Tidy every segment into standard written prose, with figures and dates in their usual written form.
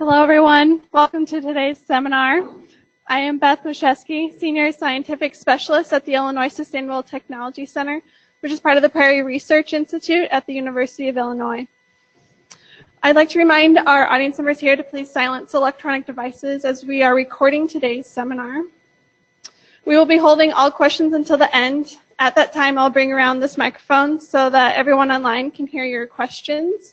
Hello, everyone. Welcome to today's seminar. I am Beth Moshesky, Senior Scientific Specialist at the Illinois Sustainable Technology Center, which is part of the Prairie Research Institute at the University of Illinois. I'd like to remind our audience members here to please silence electronic devices as we are recording today's seminar. We will be holding all questions until the end. At that time, I'll bring around this microphone so that everyone online can hear your questions.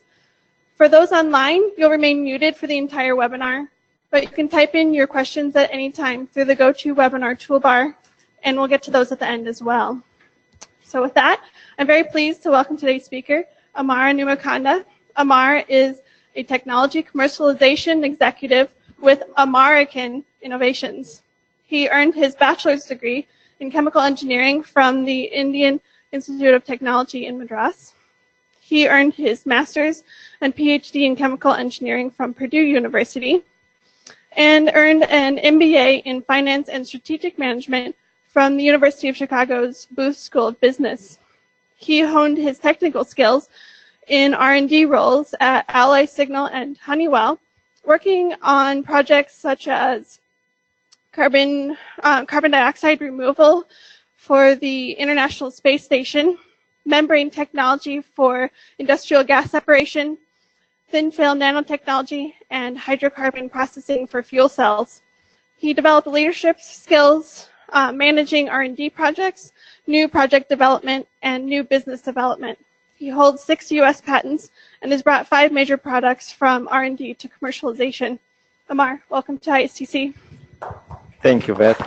For those online, you'll remain muted for the entire webinar, but you can type in your questions at any time through the GoToWebinar toolbar, and we'll get to those at the end as well. So with that, I'm very pleased to welcome today's speaker, Amar Anumakonda. Amar is a technology commercialization executive with Amarican Innovations. He earned his bachelor's degree in chemical engineering from the Indian Institute of Technology in Madras. He earned his master's and PhD in chemical engineering from Purdue University and earned an MBA in finance and strategic management from the University of Chicago's Booth School of Business. He honed his technical skills in R&D roles at Ally Signal and Honeywell, working on projects such as carbon dioxide removal for the International Space Station, membrane technology for industrial gas separation, thin film nanotechnology, and hydrocarbon processing for fuel cells. He developed leadership skills, managing R&D projects, new project development, and new business development. He holds 6 U.S. patents and has brought 5 major products from R&D to commercialization. Amar, welcome to ISTC. Thank you, Beth.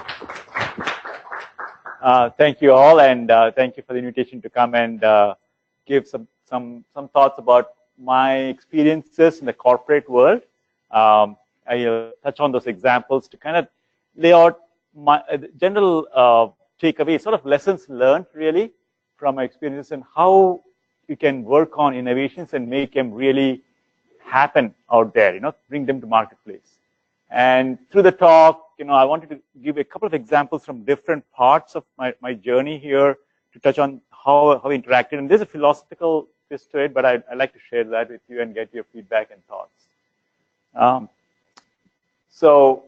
Thank you all, and thank you for the invitation to come and give some thoughts about my experiences in the corporate world. I'll touch on those examples to kind of lay out my general takeaway, sort of lessons learned really from my experiences and how you can work on innovations and make them really happen out there, bring them to marketplace. And through the talk, I wanted to give a couple of examples from different parts of my journey here to touch on how we interacted. And there's a philosophical twist to it, but I'd like to share that with you and get your feedback and thoughts. So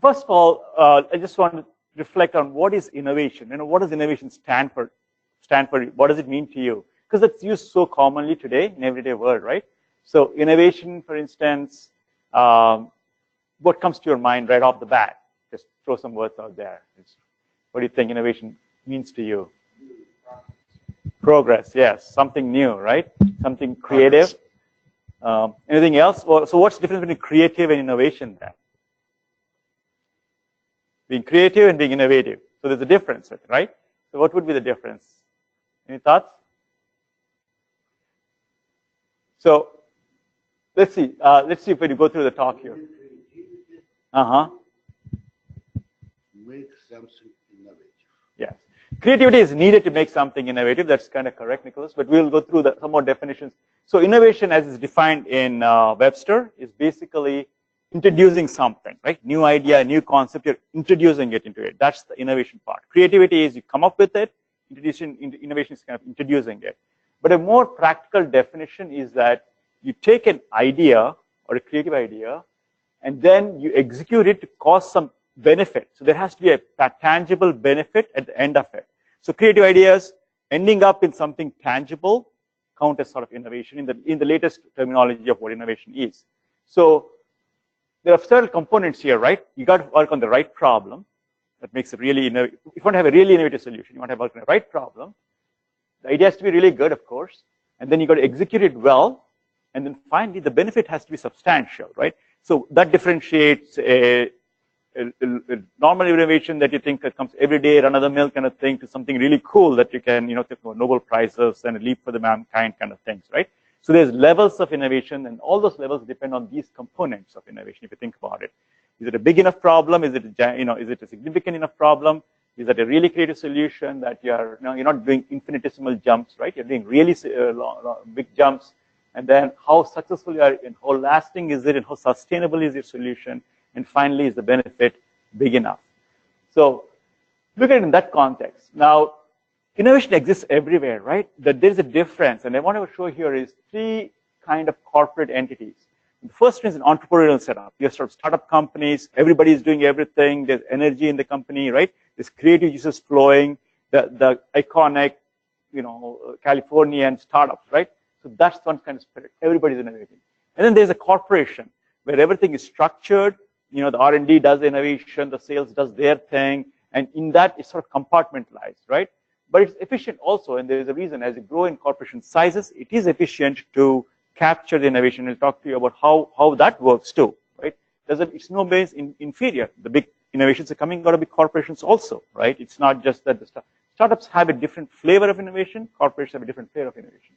first of all, I just want to reflect on what is innovation. What does innovation stand for? What does it mean to you? Because it's used so commonly today in everyday world, right? So innovation, for instance, what comes to your mind right off the bat? Just throw some words out there. What do you think innovation means to you? Progress, yes. Something new, right? Something creative. Anything else? So what's the difference between creative and innovation then? Being creative and being innovative. So there's a difference, right? So what would be the difference? Any thoughts? So let's see. Let's see if we go through the talk here. Make something innovative. Yes. Creativity is needed to make something innovative. That's kind of correct, Nicholas. But we'll go through some more definitions. So innovation, as is defined in Webster, is basically introducing something, right? New idea, new concept, you're introducing it into it. That's the innovation part. Creativity is you come up with it. Innovation is kind of introducing it. But a more practical definition is that you take an idea or a creative idea and then you execute it to cause some benefit. So there has to be a tangible benefit at the end of it. So creative ideas ending up in something tangible count as sort of innovation in the latest terminology of what innovation is. So there are several components here, right? You got to work on the right problem. That makes it really innovative. If you want to have a really innovative solution, you want to work on the right problem. The idea has to be really good, of course. And then you got to execute it well. And then finally, the benefit has to be substantial, right? So that differentiates a normal innovation that you think that comes every day, run-of-the-mill kind of thing, to something really cool that you can, take Nobel Prizes and a leap for the mankind kind of things, right? So there's levels of innovation, and all those levels depend on these components of innovation. If you think about it, is it a big enough problem? Is it is it a significant enough problem? Is that a really creative solution that you're not doing infinitesimal jumps, right? You're doing really big jumps. And then how successful you are and how lasting is it and how sustainable is your solution? And finally, is the benefit big enough? So look at it in that context. Now, innovation exists everywhere, right? That there's a difference. And I want to show here is 3 kind of corporate entities. The first one is an entrepreneurial setup. You have sort of startup companies, everybody is doing everything, there's energy in the company, right? There's creative juices flowing, the iconic, Californian startups, right? So that's one kind of spirit. Everybody's innovating. And then there's a corporation where everything is structured. The R&D does innovation, the sales does their thing, and in that it's sort of compartmentalized, right? But it's efficient also, and there is a reason. As you grow in corporation sizes, it is efficient to capture the innovation. We'll talk to you about how that works too, right? It's no ways inferior. The big innovations are coming out of big corporations also, right? It's not just that the startups have a different flavor of innovation, corporations have a different flavor of innovation.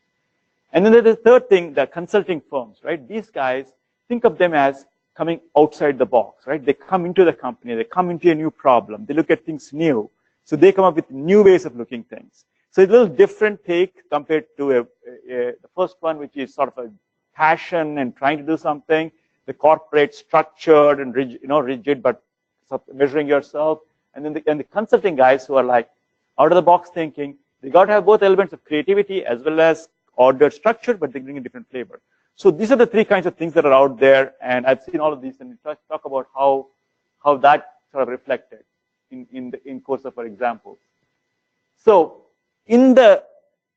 And then there's the third thing, the consulting firms, right? These guys, think of them as coming outside the box, right? They come into the company, they come into a new problem, they look at things new. So they come up with new ways of looking things. So it's a little different take compared to the first one, which is sort of a passion and trying to do something. The corporate structured and rigid, but sort of measuring yourself. And then the consulting guys who are like out of the box thinking, they got to have both elements of creativity as well as ordered structure, but they bring a different flavor. So these are the three kinds of things that are out there, and I've seen all of these, and we talk about how that sort of reflected in course of our examples. So in the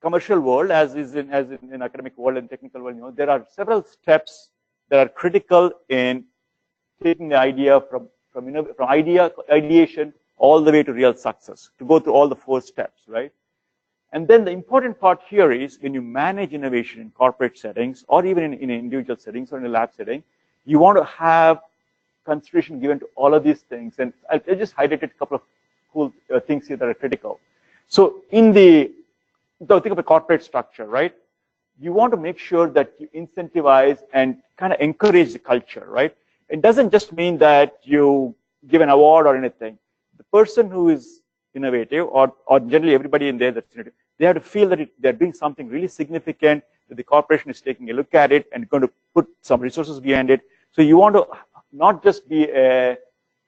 commercial world, as in academic world and technical world, there are several steps that are critical in taking the idea from ideation all the way to real success, to go through all the 4 steps, right? And then the important part here is when you manage innovation in corporate settings or even in individual settings or in a lab setting, you want to have consideration given to all of these things. And I just highlighted a couple of cool things here that are critical. So think of a corporate structure, right? You want to make sure that you incentivize and kind of encourage the culture, right? It doesn't just mean that you give an award or anything. The person who is innovative, or generally everybody in there that's innovative, they have to feel that they're doing something really significant, that the corporation is taking a look at it and going to put some resources behind it. So you want to not just be a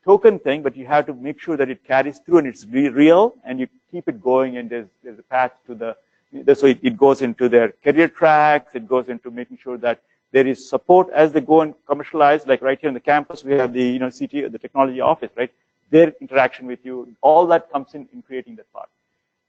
token thing, but you have to make sure that it carries through and it's real, and you keep it going, and there's a path to so it goes into their career tracks, it goes into making sure that there is support as they go and commercialize. Like right here on the campus, we have the CTO, the technology office, right? Their interaction with you, all that comes in creating that part.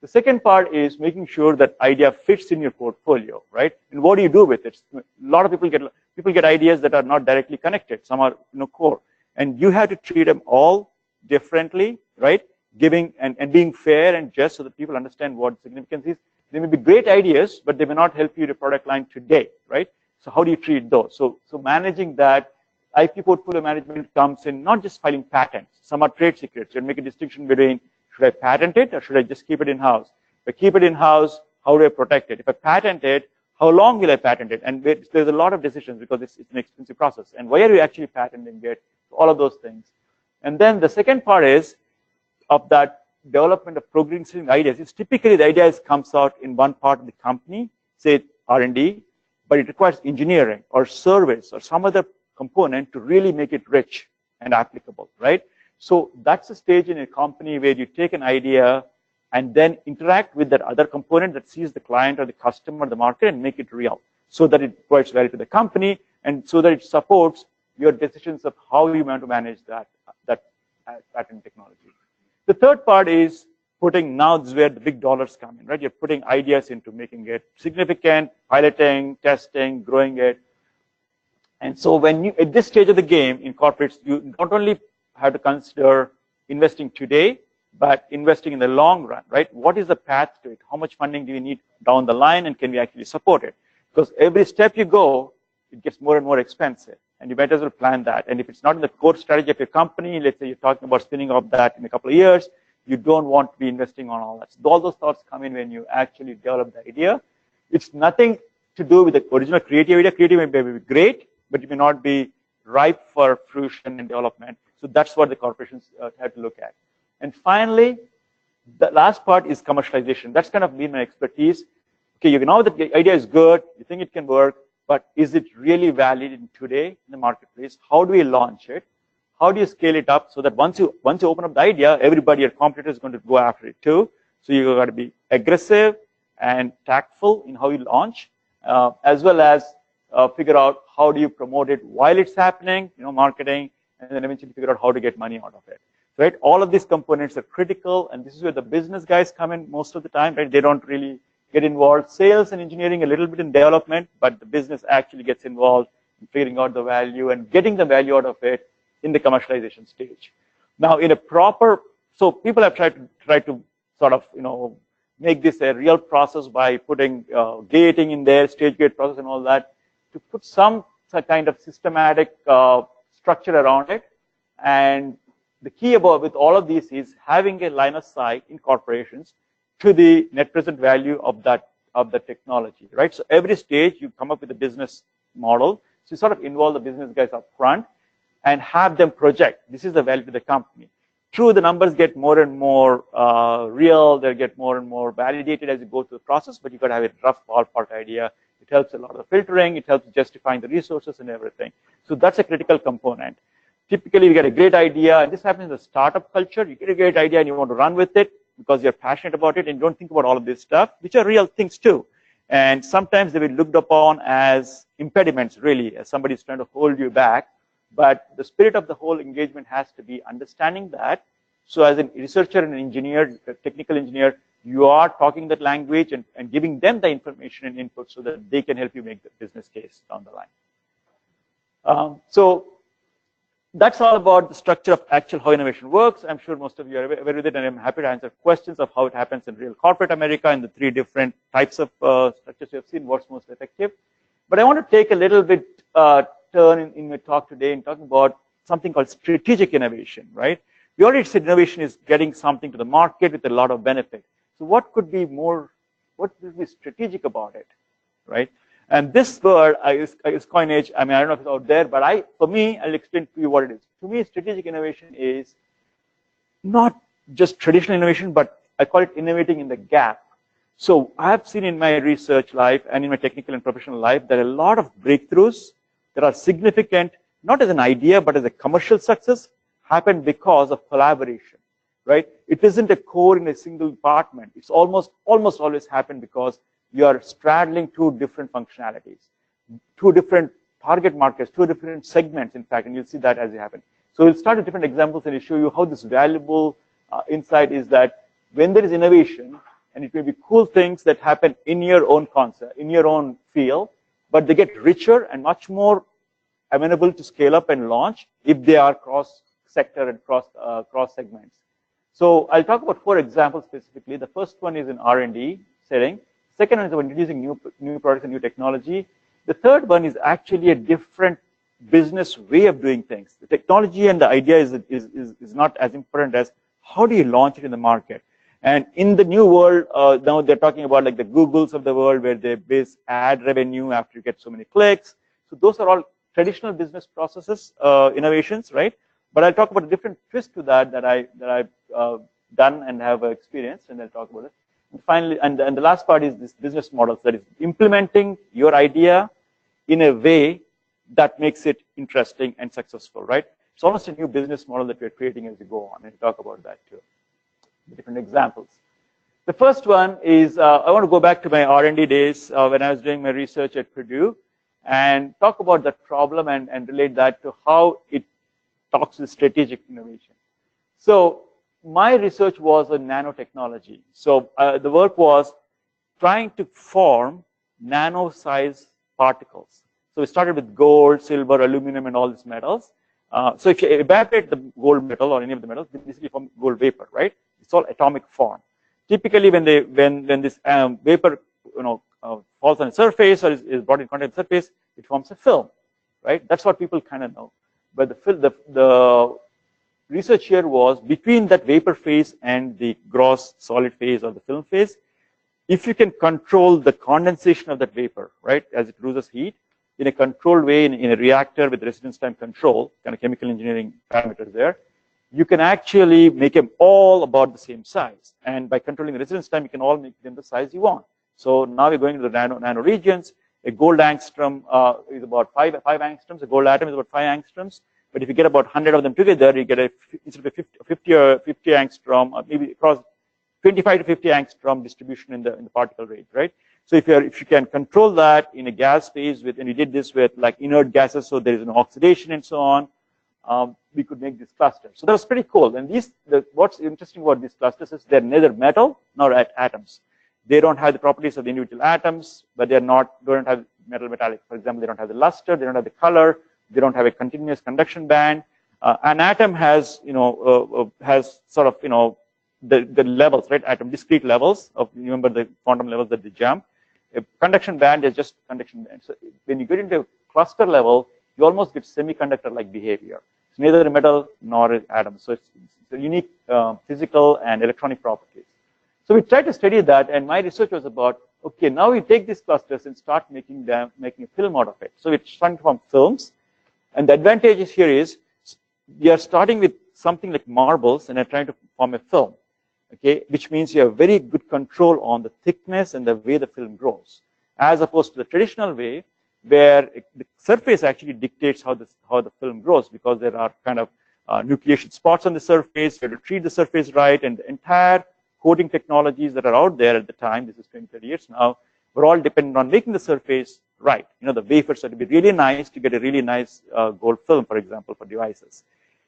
The second part is making sure that idea fits in your portfolio, right? And what do you do with it? A lot of people get ideas that are not directly connected. Some are core, and you have to treat them all differently, right? Giving and being fair and just so that people understand what significance is. They may be great ideas, but they may not help you to product line today, right? So how do you treat those? So managing that. IP portfolio management comes in not just filing patents. Some are trade secrets. You make a distinction between, should I patent it or should I just keep it in-house? If I keep it in-house, how do I protect it? If I patent it, how long will I patent it? And there's a lot of decisions because it's an expensive process. And why are you actually patenting it? All of those things. And then the second part is of that development of progressing ideas. It's typically the ideas comes out in one part of the company, say R&D, but it requires engineering or service or some other component to really make it rich and applicable, right? So that's a stage in a company where you take an idea and then interact with that other component that sees the client or the customer or the market and make it real so that it provides value to the company and so that it supports your decisions of how you want to manage that patent technology. The third part is putting, now this is where the big dollars come in, right? You're putting ideas into making it significant, piloting, testing, growing it. And so when you, at this stage of the game in corporates, you not only have to consider investing today, but investing in the long run, right? What is the path to it? How much funding do we need down the line, and can we actually support it? Because every step you go, it gets more and more expensive, and you might as well plan that. And if it's not in the core strategy of your company, let's say you're talking about spinning off that in a couple of years, you don't want to be investing on all that. So all those thoughts come in when you actually develop the idea. It's nothing to do with the original creative idea. Creative may be great, but it may not be ripe for fruition and development. So that's what the corporations have to look at. And finally, the last part is commercialization. That's kind of been my expertise. Okay, you know that the idea is good, you think it can work, but is it really valid today in the marketplace? How do we launch it? How do you scale it up so that once you open up the idea, everybody, your competitor is going to go after it too. So you got to be aggressive and tactful in how you launch, as well as figure out how do you promote it while it's happening, marketing, and then eventually figure out how to get money out of it. Right? All of these components are critical, and this is where the business guys come in most of the time, right? They don't really get involved. Sales and engineering a little bit in development, but the business actually gets involved in figuring out the value and getting the value out of it in the commercialization stage. Now, in a proper, so people have tried to sort of, make this a real process by putting gating in there, stage gate process and all that, to put some kind of systematic structure around it. And the key with all of these is having a line of sight in corporations to the net present value of the technology, right? So every stage you come up with a business model. So you sort of involve the business guys up front and have them project, this is the value to the company. True, the numbers get more and more real, they get more and more validated as you go through the process, but you've got to have a rough ballpark idea. It helps a lot of the filtering, it helps justifying the resources and everything. So that's a critical component. Typically, you get a great idea, and this happens in the startup culture. You get a great idea and you want to run with it because you're passionate about it and you don't think about all of this stuff, which are real things too. And sometimes they will be looked upon as impediments, really, as somebody's trying to hold you back. But the spirit of the whole engagement has to be understanding that. So as a researcher and an engineer, a technical engineer, you are talking that language and giving them the information and input so that they can help you make the business case down the line. So that's all about the structure of actual how innovation works. I'm sure most of you are aware with it, and I'm happy to answer questions of how it happens in real corporate America and the 3 different types of structures we have seen, what's most effective. But I want to take a little bit turn in my talk today and talking about something called strategic innovation, right? We already said innovation is getting something to the market with a lot of benefit. So what could be strategic about it, right? And this word is coinage. I mean, I don't know if it's out there, but for me, I'll explain to you what it is. To me, strategic innovation is not just traditional innovation, but I call it innovating in the gap. So I have seen in my research life and in my technical and professional life that a lot of breakthroughs that are significant, not as an idea, but as a commercial success, happen because of collaboration, right? It isn't a core in a single department. It's almost always happen because you are straddling 2 different functionalities, 2 different target markets, 2 different segments, in fact, and you'll see that as it happens. So we'll start with different examples and show you how this valuable insight is that when there is innovation, and it may be cool things that happen in your own concept, in your own field, but they get richer and much more amenable to scale up and launch if they are cross-sector and cross segments. So I'll talk about 4 examples specifically. The first one is in R&D setting. Second one is about introducing new products and new technology. The third one is actually a different business way of doing things. The technology and the idea is not as important as how do you launch it in the market. And in the new world, now they're talking about like the Googles of the world where they base ad revenue after you get so many clicks. So those are all traditional business processes, innovations, right? But I'll talk about a different twist to that I've done and have experienced, and I'll talk about it. And finally, and the last part is this business models, that is implementing your idea in a way that makes it interesting and successful, right? It's almost a new business model that we're creating as we go on, and talk about that too. Different examples. The first one is, I want to go back to my R&D days when I was doing my research at Purdue and talk about that problem and relate that to how it talks to strategic innovation. So my research was on nanotechnology. So the work was trying to form nano-size particles. So we started with gold, silver, aluminum, and all these metals. So if you evaporate the gold metal or any of the metals, they basically form gold vapor, right? It's all atomic form. Typically, when this vapor falls on a surface or is brought in contact with the surface, it forms a film, right? That's what people kind of know. But the research here was between that vapor phase and the gross solid phase or the film phase. If you can control the condensation of that vapor, right, as it loses heat in a controlled way in a reactor with residence time control, kind of chemical engineering parameters there, you can actually make them all about the same size. And by controlling the residence time, you can all make them the size you want. So now we're going to the nano regions. A gold angstrom is about 5 angstroms. A gold atom is about 5 angstroms. But if you get about 100 of them together, you get instead of a 50 angstrom, or maybe across 25 to 50 angstrom distribution in the particle range, right? So if you can control that in a gas phase with, and you did this with like inert gases, so there is no oxidation and so on, we could make this cluster. So that was pretty cool. And what's interesting about these clusters is they're neither metal nor atoms. They don't have the properties of the individual atoms, but don't have metallic. For example, they don't have the luster, they don't have the color, they don't have a continuous conduction band. An atom has, has sort of, the levels, right? Atom discrete levels of, remember the quantum levels that they jump. A conduction band is just conduction band. So when you get into a cluster level, you almost get semiconductor-like behavior. It's neither a metal nor an atom. So it's a unique physical and electronic properties. So we tried to study that, and my research was about, okay, now we take these clusters and start making a film out of it. So it's starting to form films. And the advantage here is we are starting with something like marbles and are trying to form a film. Okay, which means you have very good control on the thickness and the way the film grows, as opposed to the traditional way where the surface actually dictates how the film grows, because there are kind of nucleation spots on the surface. You have to treat the surface right, and the entire coating technologies that are out there at the time, this is 20, 30 years now, were all dependent on making the surface right. The wafers had to be really nice to get a really nice gold film, for example, for devices.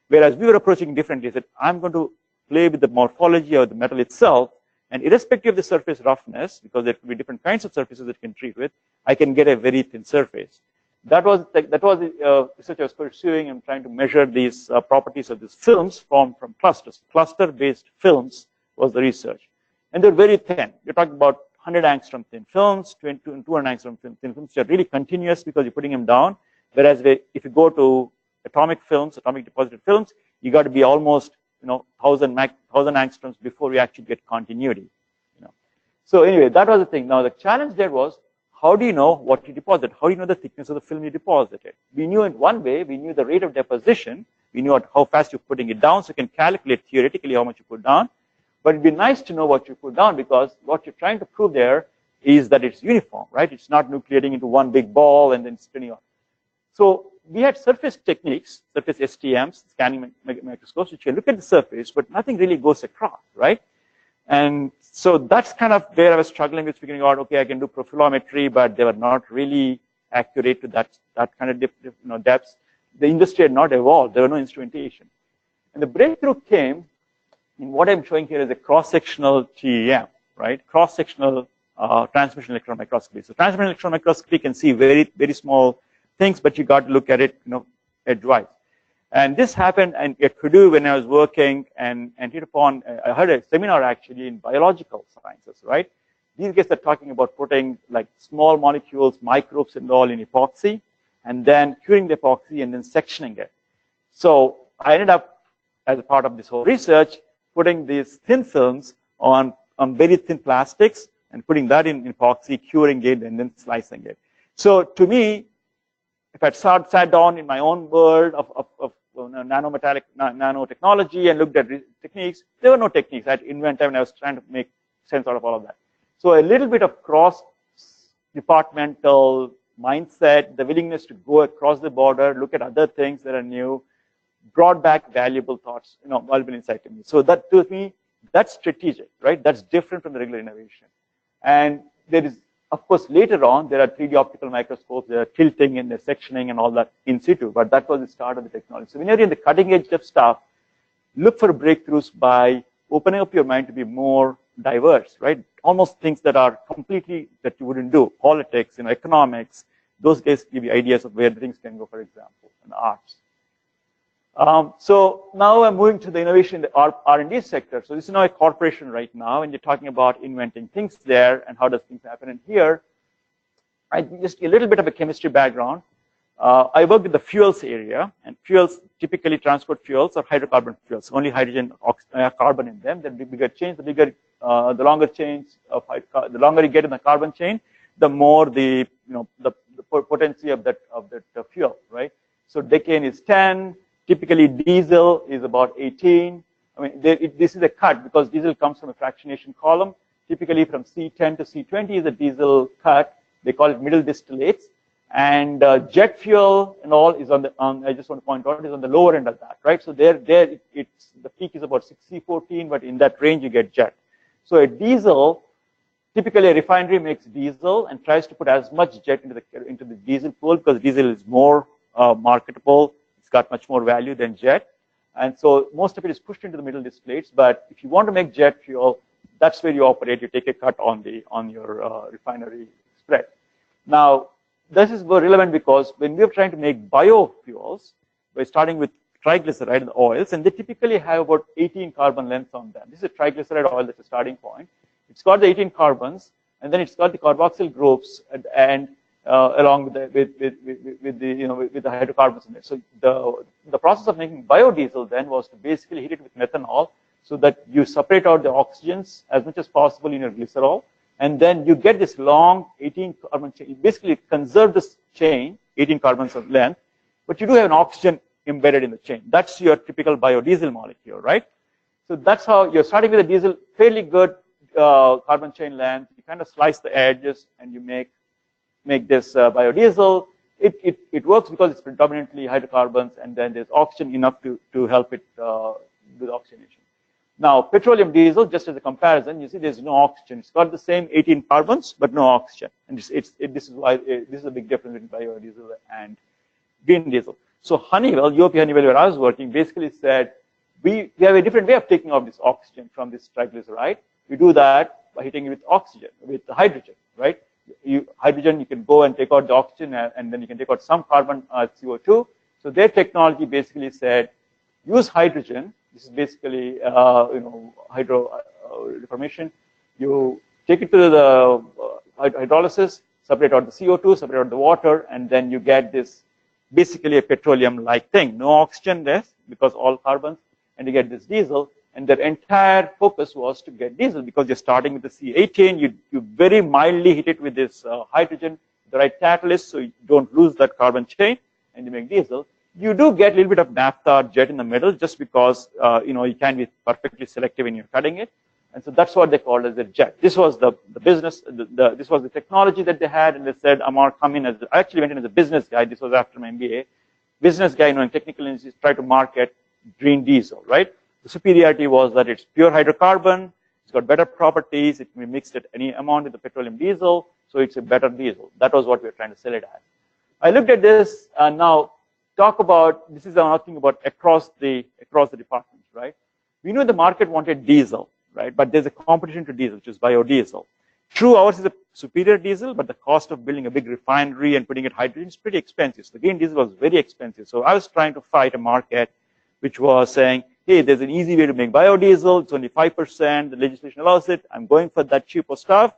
Whereas we were approaching differently. That I'm going to play with the morphology of the metal itself, and irrespective of the surface roughness, because there could be different kinds of surfaces that you can treat with, I can get a very thin surface. That was the research I was pursuing. I'm trying to measure these properties of these films from clusters. Cluster-based films was the research, and they're very thin. You're talking about 100 angstrom thin films, 200 angstrom thin films, which are really continuous because you're putting them down. Whereas if you go to atomic films, atomic deposited films, you got to be almost 1,000 angstroms before you actually get continuity. So anyway, that was the thing. Now the challenge there was, how do you know what you deposit? How do you know the thickness of the film you deposited? We knew in one way, we knew the rate of deposition. We knew how fast you're putting it down, so you can calculate theoretically how much you put down. But it'd be nice to know what you put down, because what you're trying to prove there is that it's uniform, right? It's not nucleating into one big ball and then spinning off. So we had surface techniques, surface STMs, scanning microscopes, which can look at the surface, but nothing really goes across, right? And so that's kind of where I was struggling with figuring out, okay, I can do profilometry, but they were not really accurate to that kind of depths. The industry had not evolved. There were no instrumentation. And the breakthrough came in what I'm showing here is a cross-sectional TEM, right? Cross-sectional transmission electron microscopy. So transmission electron microscopy can see very, very small things, but you got to look at it, edgewise. And this happened at Purdue when I was working, and hit upon, I heard a seminar actually in biological sciences, right? These guys are talking about putting like small molecules, microbes and all in epoxy, and then curing the epoxy and then sectioning it. So I ended up, as a part of this whole research, putting these thin films on very thin plastics and putting that in epoxy, curing it, and then slicing it. So to me, if I sat down in my own world of nanotechnology and looked at techniques, there were no techniques. I had to invent them, and I was trying to make sense out of all of that. So a little bit of cross-departmental mindset, the willingness to go across the border, look at other things that are new, brought back valuable thoughts, valuable insight to me. So that, to me, that's strategic, right? That's different from the regular innovation. And there is, of course, later on, there are 3D optical microscopes, there are tilting and the sectioning and all that in situ, but that was the start of the technology. So when you're in the cutting edge of stuff, look for breakthroughs by opening up your mind to be more diverse, right? Almost things that are completely that you wouldn't do. Politics, economics, those guys give you ideas of where things can go, for example, in the arts. So now I'm moving to the innovation in the R&D sector. So this is now a corporation right now, and you're talking about inventing things there and how does things happen. And here, I just a little bit of a chemistry background. I work with the fuels area, and fuels typically transport fuels or hydrocarbon fuels, only hydrogen, carbon in them. The bigger chains, the longer chains of the longer you get in the carbon chain, the more the potency of that fuel, right? So decane is 10. Typically, diesel is about 18. I mean, this is a cut because diesel comes from a fractionation column. Typically, from C10 to C20 is a diesel cut. They call it middle distillates. And jet fuel and all is on the. I just want to point out is on the lower end of that, right? So the peak is about C14, but in that range you get jet. So a diesel Typically, a refinery makes diesel and tries to put as much jet into the diesel pool because diesel is more marketable. It's got much more value than jet. And so most of it is pushed into the middle distillates. But if you want to make jet fuel, that's where you operate. You take a cut on your refinery spread. Now, this is very relevant because when we are trying to make biofuels, we're starting with triglyceride and oils, and they typically have about 18 carbon lengths on them. This is a triglyceride oil that's a starting point. It's got the 18 carbons, and then it's got the carboxyl groups, and along with the hydrocarbons in there. So the process of making biodiesel then was to basically heat it with methanol, so that you separate out the oxygens as much as possible in your glycerol, and then you get this long 18 carbon chain. You basically conserve this chain, 18 carbons of length, but you do have an oxygen embedded in the chain. That's your typical biodiesel molecule, right? So that's how you're starting with a diesel, fairly good carbon chain length. You kind of slice the edges and you make this biodiesel. It works because it's predominantly hydrocarbons, and then there's oxygen enough to help it with oxygenation. Now, petroleum diesel, just as a comparison, you see there's no oxygen. It's got the same 18 carbons, but no oxygen. And this is a big difference between biodiesel and green diesel. So Honeywell, UOP Honeywell, where I was working, basically said, we have a different way of taking off this oxygen from this triglyceride. We do that by heating it with oxygen, with hydrogen, right? Hydrogen, you can go and take out the oxygen, and then you can take out some carbon, CO2. So their technology basically said, use hydrogen. This is basically, hydro reformation. You take it to the hydrolysis, separate out the CO2, separate out the water, and then you get this basically a petroleum-like thing. No oxygen there because all carbons, and you get this diesel. And their entire focus was to get diesel because you're starting with the C18. You very mildly hit it with this hydrogen, the right catalyst, so you don't lose that carbon chain, and you make diesel. You do get a little bit of naphtha or jet in the middle just because you can be perfectly selective when you're cutting it. And so that's what they called as a jet. This was the business, this was the technology that they had, and they said, Amar, come in as, I actually went in as a business guy. This was after my MBA. Business guy, in technical industries, try to market green diesel, right? The superiority was that it's pure hydrocarbon, it's got better properties, it can be mixed at any amount with the petroleum diesel, so it's a better diesel. That was what we were trying to sell it as. I looked at this, and now talk about, this is nothing about across the departments, right? We know the market wanted diesel, right? But there's a competition to diesel, which is biodiesel. True, ours is a superior diesel, but the cost of building a big refinery and putting it hydrogen is pretty expensive. So the green diesel was very expensive. So I was trying to fight a market which was saying, hey, there's an easy way to make biodiesel. It's only 5%. The legislation allows it. I'm going for that cheaper stuff.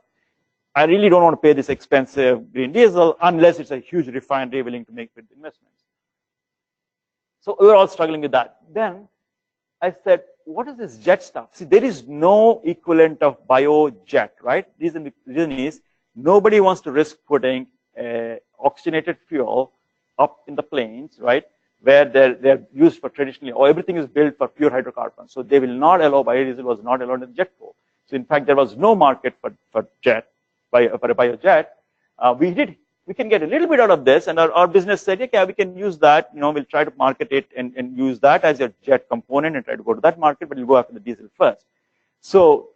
I really don't want to pay this expensive green diesel unless it's a huge refinery willing to make big investments. So we were all struggling with that. Then I said, what is this jet stuff? See, there is no equivalent of biojet, right? The reason is nobody wants to risk putting oxygenated fuel up in the plains, right? Where they're used for traditionally, or everything is built for pure hydrocarbons. So they will not allow, biodiesel was not allowed in the jet pool. So in fact, there was no market for jet, for a biojet. We can get a little bit out of this, and our business said, okay, we can use that, we'll try to market it and use that as your jet component and try to go to that market, but you'll go after the diesel first. So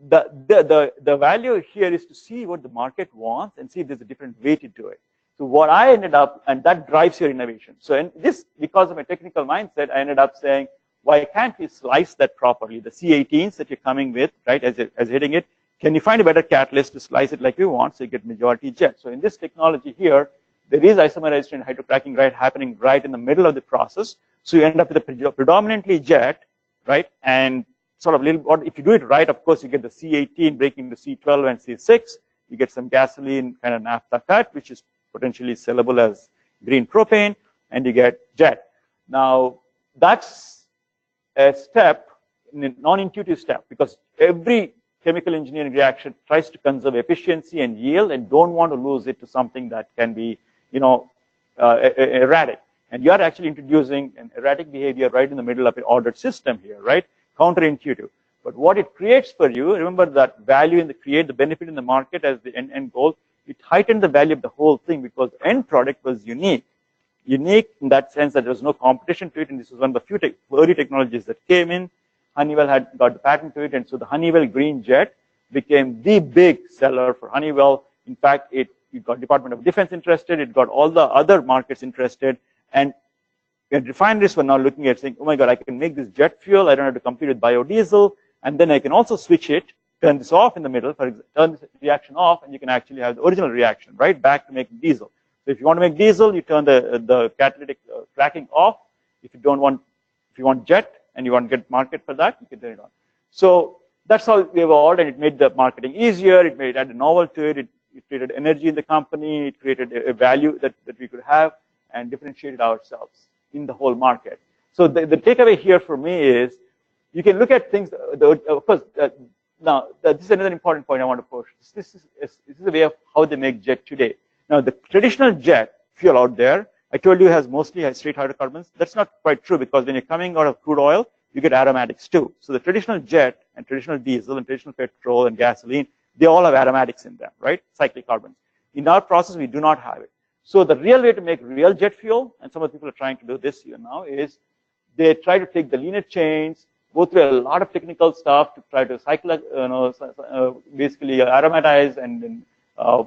the value here is to see what the market wants and see if there's a different way to do it. So what I ended up, and that drives your innovation. So in this, because of my technical mindset, I ended up saying, why can't we slice that properly? The C18s that you're coming with, right, as you're hitting it, can you find a better catalyst to slice it like we want so you get majority jet? So in this technology here, there is isomerization and hydrocracking happening right in the middle of the process. So you end up with a predominantly jet, right? And sort of if you do it right, of course, you get the C18 breaking the C12 and C6. You get some gasoline kind of naphtha cut, which is potentially sellable as green propane, and you get jet. Now, that's a step, a non-intuitive step, because every chemical engineering reaction tries to conserve efficiency and yield and don't want to lose it to something that can be, erratic. And you are actually introducing an erratic behavior right in the middle of an ordered system here, right? Counterintuitive. But what it creates for you, remember that value in the benefit in the market as the end goal, it heightened the value of the whole thing because the end product was unique. Unique in that sense that there was no competition to it, and this was one of the few early technologies that came in. Honeywell had got the patent to it, and so the Honeywell Green Jet became the big seller for Honeywell. In fact, it got Department of Defense interested, it got all the other markets interested, and refineries were now looking at saying, oh my God, I can make this jet fuel, I don't have to compete with biodiesel, and then I can also switch it, turn this off in the middle, turn this reaction off, and you can actually have the original reaction, right, back to make diesel. So if you want to make diesel, you turn the catalytic cracking off. If you want jet and you want to get market for that, you can turn it on. So that's how we evolved, and it made the marketing easier. It added novel to it. It created energy in the company. It created a value that we could have and differentiated ourselves in the whole market. So the takeaway here for me is you can look at things. Of course, now this is another important point I want to push. This is a way of how they make jet today. Now the traditional jet fuel out there, I told you, has mostly straight hydrocarbons. That's not quite true, because when you're coming out of crude oil, you get aromatics too. So the traditional jet and traditional diesel and traditional petrol and gasoline, they all have aromatics in them, right? Cyclic carbons. In our process, we do not have it. So the real way to make real jet fuel, and some of the people are trying to do this here now, is they try to take the linear chains, go through a lot of technical stuff to try to cycle, basically aromatize and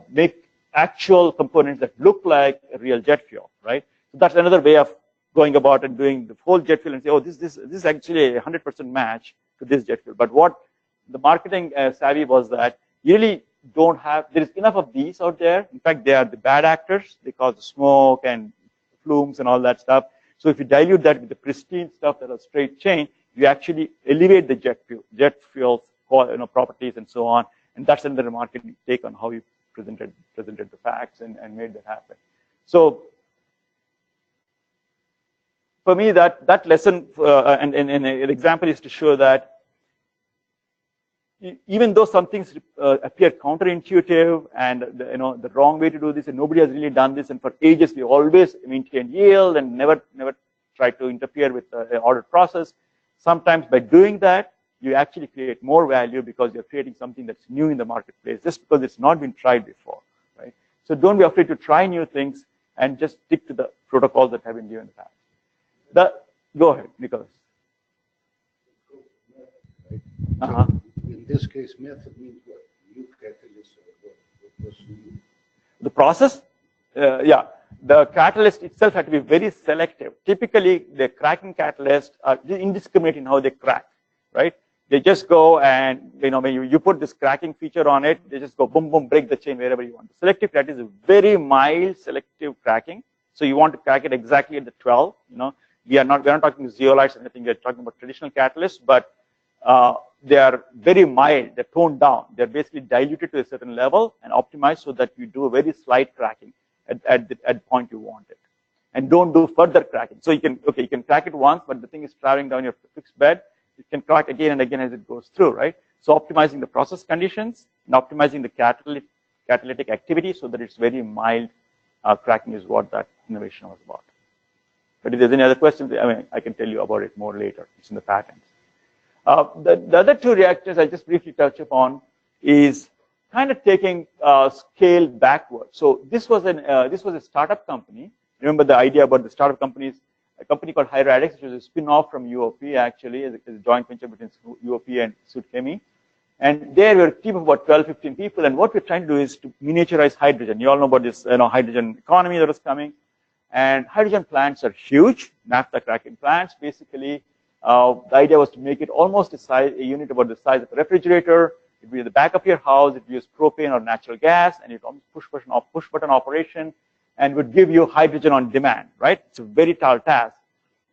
make actual components that look like a real jet fuel, right? So that's another way of going about and doing the whole jet fuel and say, oh, this is actually a 100% match to this jet fuel. But what the marketing savvy was that you really don't have, there is enough of these out there. In fact, they are the bad actors. They cause the smoke and flumes and all that stuff. So if you dilute that with the pristine stuff that are straight chain, you actually elevate the jet fuel's properties and so on. And that's another marketing take on how you presented the facts and made that happen. So for me, that lesson and an example is to show that even though some things appear counterintuitive and the wrong way to do this, and nobody has really done this, and for ages we always maintained yield and never tried to interfere with the order process. Sometimes by doing that, you actually create more value because you're creating something that's new in the marketplace, just because it's not been tried before, right? So don't be afraid to try new things and just stick to the protocols that have been given in the past. Go ahead, Nicholas. In this case, method means what? New catalyst or what? The process? Yeah. The catalyst itself had to be very selective. Typically, the cracking catalysts are indiscriminate in how they crack, right? They just go and, when you put this cracking feature on it, they just go boom, boom, break the chain wherever you want. The selective crack is a very mild selective cracking. So you want to crack it exactly at the 12. We're not talking zeolites or anything. We're talking about traditional catalysts, but they are very mild. They're toned down. They're basically diluted to a certain level and optimized so that you do a very slight cracking at the point you want it, and don't do further cracking. So you can crack it once, but the thing is traveling down your fixed bed. It can crack again and again as it goes through, right? So optimizing the process conditions and optimizing the catalytic activity so that it's very mild cracking is what that innovation was about. But if there's any other questions, I can tell you about it more later. It's in the patents. The other two reactors I'll just briefly touch upon is kind of taking scale backwards. So this was a startup company. Remember the idea about the startup companies? A company called Hyradix, which was a spin-off from UOP, actually, as a joint venture between UOP and Sudchemy. And there were a team of about 12, 15 people. And what we're trying to do is to miniaturize hydrogen. You all know about this hydrogen economy that was coming. And hydrogen plants are huge, naphtha cracking plants. Basically, the idea was to make it almost a unit about the size of a refrigerator. It would be at the back of your house. It would use propane or natural gas, and it almost push button operation, and would give you hydrogen on demand, right? It's a very tall task.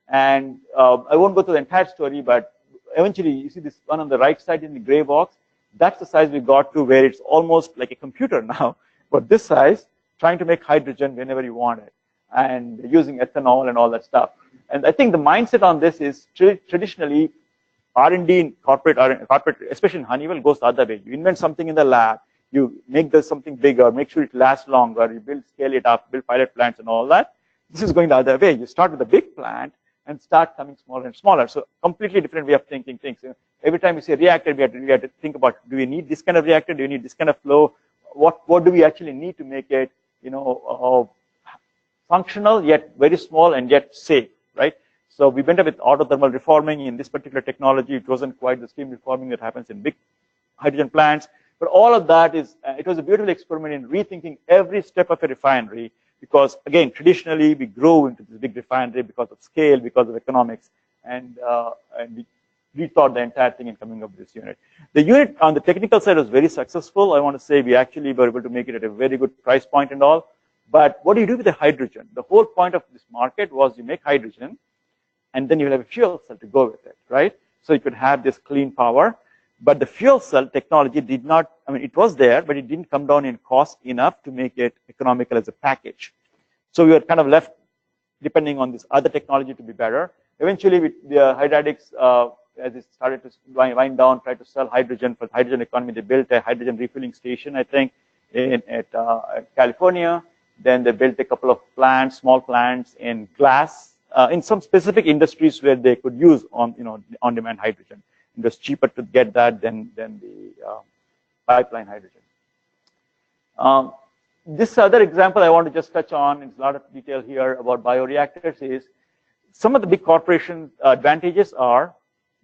And I won't go through the entire story, but eventually you see this one on the right side in the gray box. That's the size we got to, where it's almost like a computer now, but this size, trying to make hydrogen whenever you want it, and using ethanol and all that stuff. And I think the mindset on this is traditionally R&D in corporate, especially in Honeywell, goes the other way. You invent something in the lab, you make something bigger, make sure it lasts longer, you scale it up, build pilot plants and all that. This is going the other way. You start with a big plant and start coming smaller and smaller. So completely different way of thinking things. Every time you say reactor, we have to think about, do we need this kind of reactor? Do we need this kind of flow? What do we actually need to make it, functional, yet very small and yet safe, right? So we went up with autothermal reforming. In this particular technology, it wasn't quite the steam reforming that happens in big hydrogen plants. But all of that is, it was a beautiful experiment in rethinking every step of a refinery, because again, traditionally we grow into this big refinery because of scale, because of economics, and we rethought the entire thing in coming up with this unit. The unit on the technical side was very successful. I want to say we actually were able to make it at a very good price point and all. But what do you do with the hydrogen? The whole point of this market was you make hydrogen, and then you'll have a fuel cell to go with it, right? So you could have this clean power. But the fuel cell technology did not, I mean, it was there, but it didn't come down in cost enough to make it economical as a package. So we were kind of left depending on this other technology to be better. Eventually, with the hydraulics, as it started to wind down, tried to sell hydrogen for the hydrogen economy, they built a hydrogen refueling station, I think, at California. Then they built a couple of plants, small plants in glass, in some specific industries where they could use on-demand hydrogen. It was cheaper to get that than the pipeline hydrogen. This other example I want to just touch on, it's a lot of detail here about bioreactors, is some of the big corporation advantages are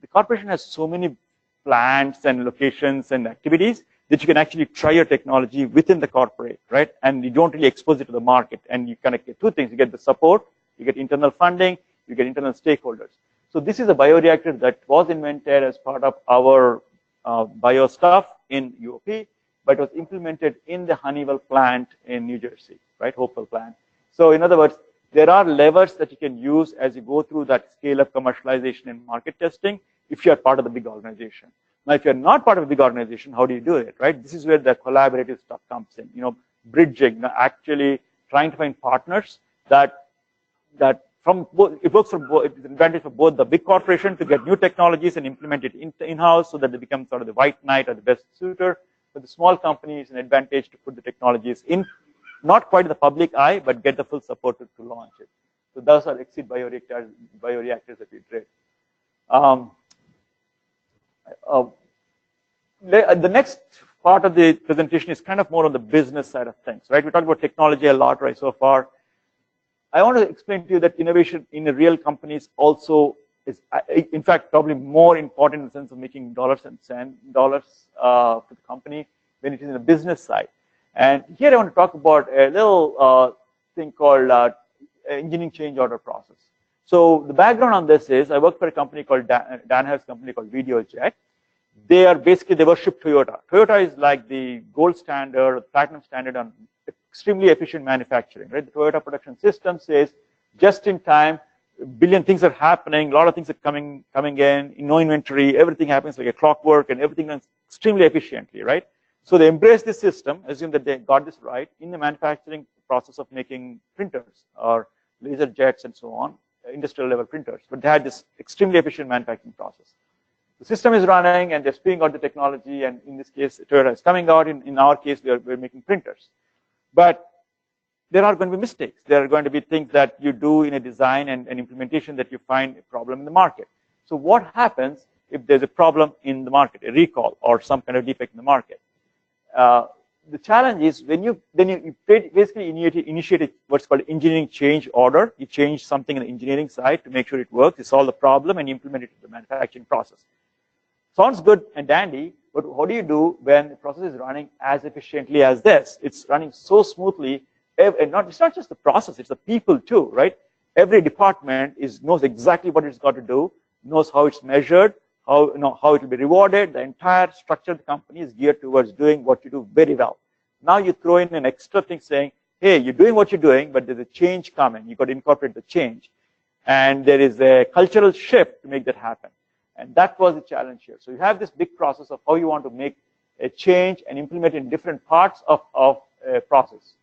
the corporation has so many plants and locations and activities that you can actually try your technology within the corporate, right? And you don't really expose it to the market. And you kind of get two things. You get the support, you get internal funding, you get internal stakeholders. So this is a bioreactor that was invented as part of our bio stuff in UOP, but was implemented in the Honeywell plant in New Jersey, right? Hopewell plant. So in other words, there are levers that you can use as you go through that scale of commercialization and market testing if you are part of the big organization. Now, if you're not part of a big organization, how do you do it, right? This is where the collaborative stuff comes in, bridging, actually trying to find partners that from both, it works for both, it's an advantage for both the big corporation to get new technologies and implement it in-house so that they become sort of the white knight or the best suitor. For the small company, it's an advantage to put the technologies in, not quite in the public eye, but get the full support to launch it. So those are exit bioreactors that we did. The next part of the presentation is kind of more on the business side of things, right? We talked about technology a lot, right, so far. I want to explain to you that innovation in a real companies also is, in fact, probably more important in the sense of making dollars and cents for the company than it is in the business side. And here I want to talk about a little thing called engineering change order process. So the background on this is I work for a company called Danaher's company called Videojet. They are basically, they worship Toyota. Toyota is like the gold standard, platinum standard on extremely efficient manufacturing, right? The Toyota production system says just in time, a billion things are happening, a lot of things are coming in, no inventory, everything happens like a clockwork and everything runs extremely efficiently, right? So they embrace this system, assume that they got this right in the manufacturing process of making printers or laser jets and so on, industrial level printers, but they had this extremely efficient manufacturing process. The system is running and they're spinning out the technology, and in this case, Toyota is coming out. In our case, we're making printers. But there are going to be mistakes. There are going to be things that you do in a design and implementation that you find a problem in the market. So what happens if there's a problem in the market, a recall or some kind of defect in the market? The challenge is when you basically initiate what's called engineering change order. You change something in the engineering side to make sure it works. You solve the problem and implement it in the manufacturing process. Sounds good and dandy, but what do you do when the process is running as efficiently as this? It's running so smoothly, and it's not just the process, it's the people too, right? Every department knows exactly what it's got to do, knows how it's measured, how it will be rewarded. The entire structure of the company is geared towards doing what you do very well. Now you throw in an extra thing saying, hey, you're doing what you're doing, but there's a change coming. You've got to incorporate the change. And there is a cultural shift to make that happen. And that was the challenge here. So you have this big process of how you want to make a change and implement it in different parts of a process.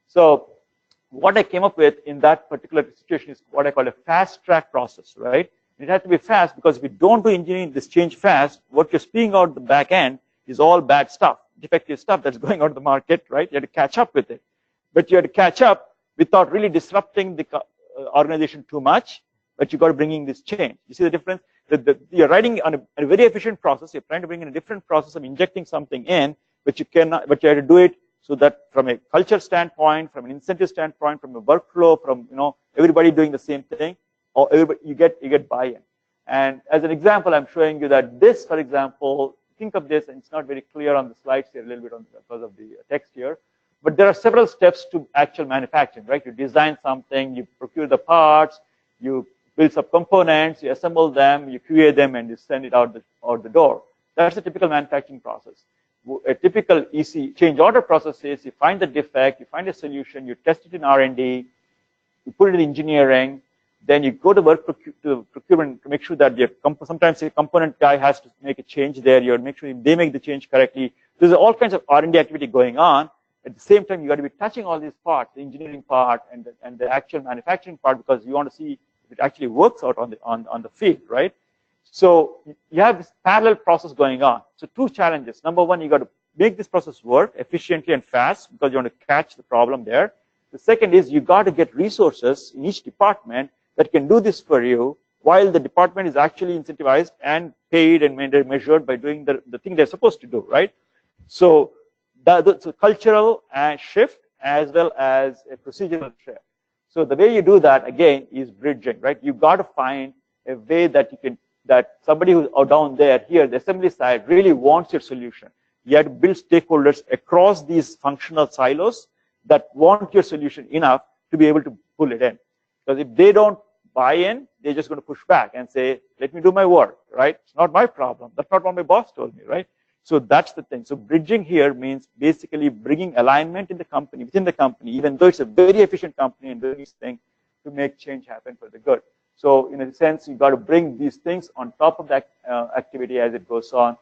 So what I came up with in that particular situation is what I call a fast track process, right? It has to be fast because if you don't do engineering this change fast, what you're spinning out the back end is all bad stuff, defective stuff that's going out of the market, right? You have to catch up with it. But you have to catch up without really disrupting the organization too much, but you got to bring in this change. You see the difference? You're writing on a very efficient process. You're trying to bring in a different process of injecting something in, but you have to do it so that from a culture standpoint, from an incentive standpoint, from a workflow, from everybody doing the same thing, or everybody, you get buy-in. And as an example, I'm showing you that this, for example, think of this, and it's not very clear on the slides here a little bit because of the text here, but there are several steps to actual manufacturing, right? You design something, you procure the parts, you build some components, you assemble them, you QA them, and you send it out the door. That's a typical manufacturing process. A typical EC change order process is you find the defect, you find a solution, you test it in R&D, you put it in engineering, then you go to procurement to make sure that sometimes a component guy has to make a change there. You make sure they make the change correctly. There's all kinds of R&D activity going on. At the same time, you got to be touching all these parts, the engineering part and the actual manufacturing part, because you want to see if it actually works out on the field, right? So you have this parallel process going on. So two challenges. Number one, you got to make this process work efficiently and fast because you want to catch the problem there. The second is you got to get resources in each department that can do this for you while the department is actually incentivized and paid and measured by doing the thing they're supposed to do, right? So that's a cultural shift as well as a procedural shift. So the way you do that, again, is bridging, right? You got to find a way that you can, that somebody who's down there, here, the assembly side, really wants your solution. You have to build stakeholders across these functional silos that want your solution enough to be able to pull it in. Because if they don't buy in, they're just going to push back and say, let me do my work, right? It's not my problem. That's not what my boss told me, right? So that's the thing. So bridging here means basically bringing alignment in the company, within the company, even though it's a very efficient company and doing this thing to make change happen for the good. So in a sense, you got to bring these things on top of that activity as it goes on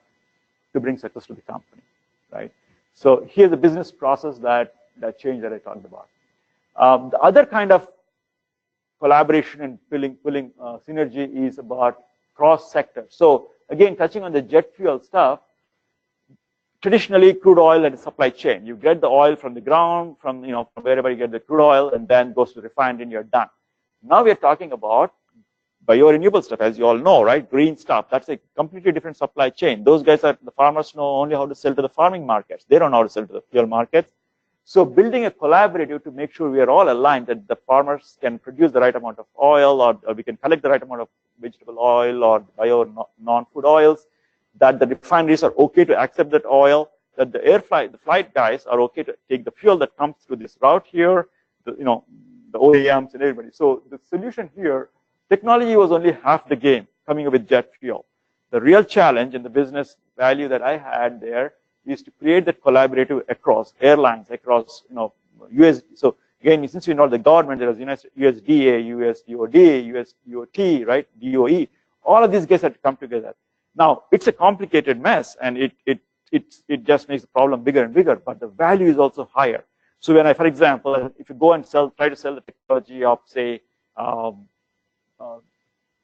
to bring success to the company, right? So here's the business process that change that I talked about. The other kind of collaboration and pulling synergy is about cross sector. So again, touching on the jet fuel stuff, traditionally crude oil and supply chain. You get the oil from the ground, from wherever you get the crude oil, and then goes to refined and you're done. Now we're talking about biorenewable stuff, as you all know, right? Green stuff. That's a completely different supply chain. Those guys the farmers know only how to sell to the farming markets. They don't know how to sell to the fuel markets. So building a collaborative to make sure we are all aligned that the farmers can produce the right amount of oil, or we can collect the right amount of vegetable oil or bio non-food oils, that the refineries are okay to accept that oil, that the flight guys are okay to take the fuel that comes through this route here, the OEMs and everybody. So the solution here, technology was only half the game coming up with jet fuel. The real challenge and the business value that I had there is to create that collaborative across airlines, across US. So again, since we're not the government, there was USDA, US DOD, US DOT, right? DOE. All of these guys had to come together. Now it's a complicated mess, and it just makes the problem bigger and bigger. But the value is also higher. So when for example, if you go and try to sell the technology of say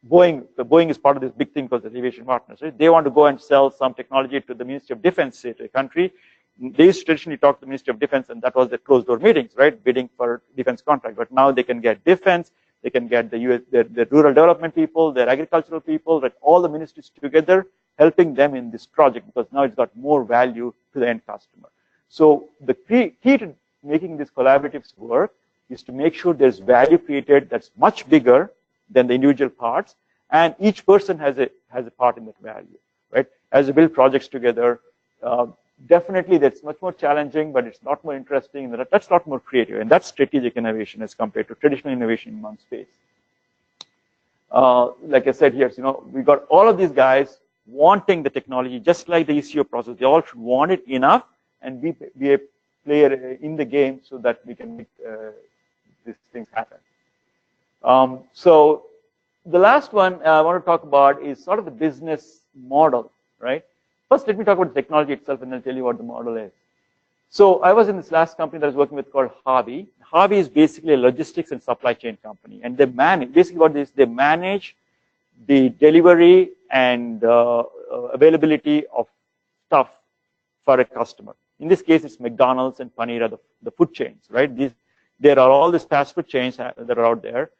Boeing is part of this big thing called the Aviation Partners, right? They want to go and sell some technology to the Ministry of Defense, say, to a country. They used to traditionally talk to the Ministry of Defense, and that was the closed-door meetings, right? Bidding for defense contract. But now they can get defense, they can get the rural development people, their agricultural people, right? All the ministries together, helping them in this project, because now it's got more value to the end customer. So the key to making these collaboratives work is to make sure there's value created that's much bigger than the individual parts, and each person has a part in that value, right? As you build projects together, definitely that's much more challenging, but it's a lot more interesting, and that's a lot more creative, and that's strategic innovation as compared to traditional innovation in one space. Like I said here, we got all of these guys wanting the technology, just like the ECO process. They all should want it enough and be a player in the game so that we can make these things happen. So the last one I want to talk about is sort of the business model, right? First, let me talk about the technology itself, and then tell you what the model is. So I was in this last company that I was working with called Hobby. Hobby is basically a logistics and supply chain company, and they manage, basically what it is, they manage the delivery and availability of stuff for a customer. In this case, it's McDonald's and Panera, the food chains, right? There are all these fast food chains that are out there,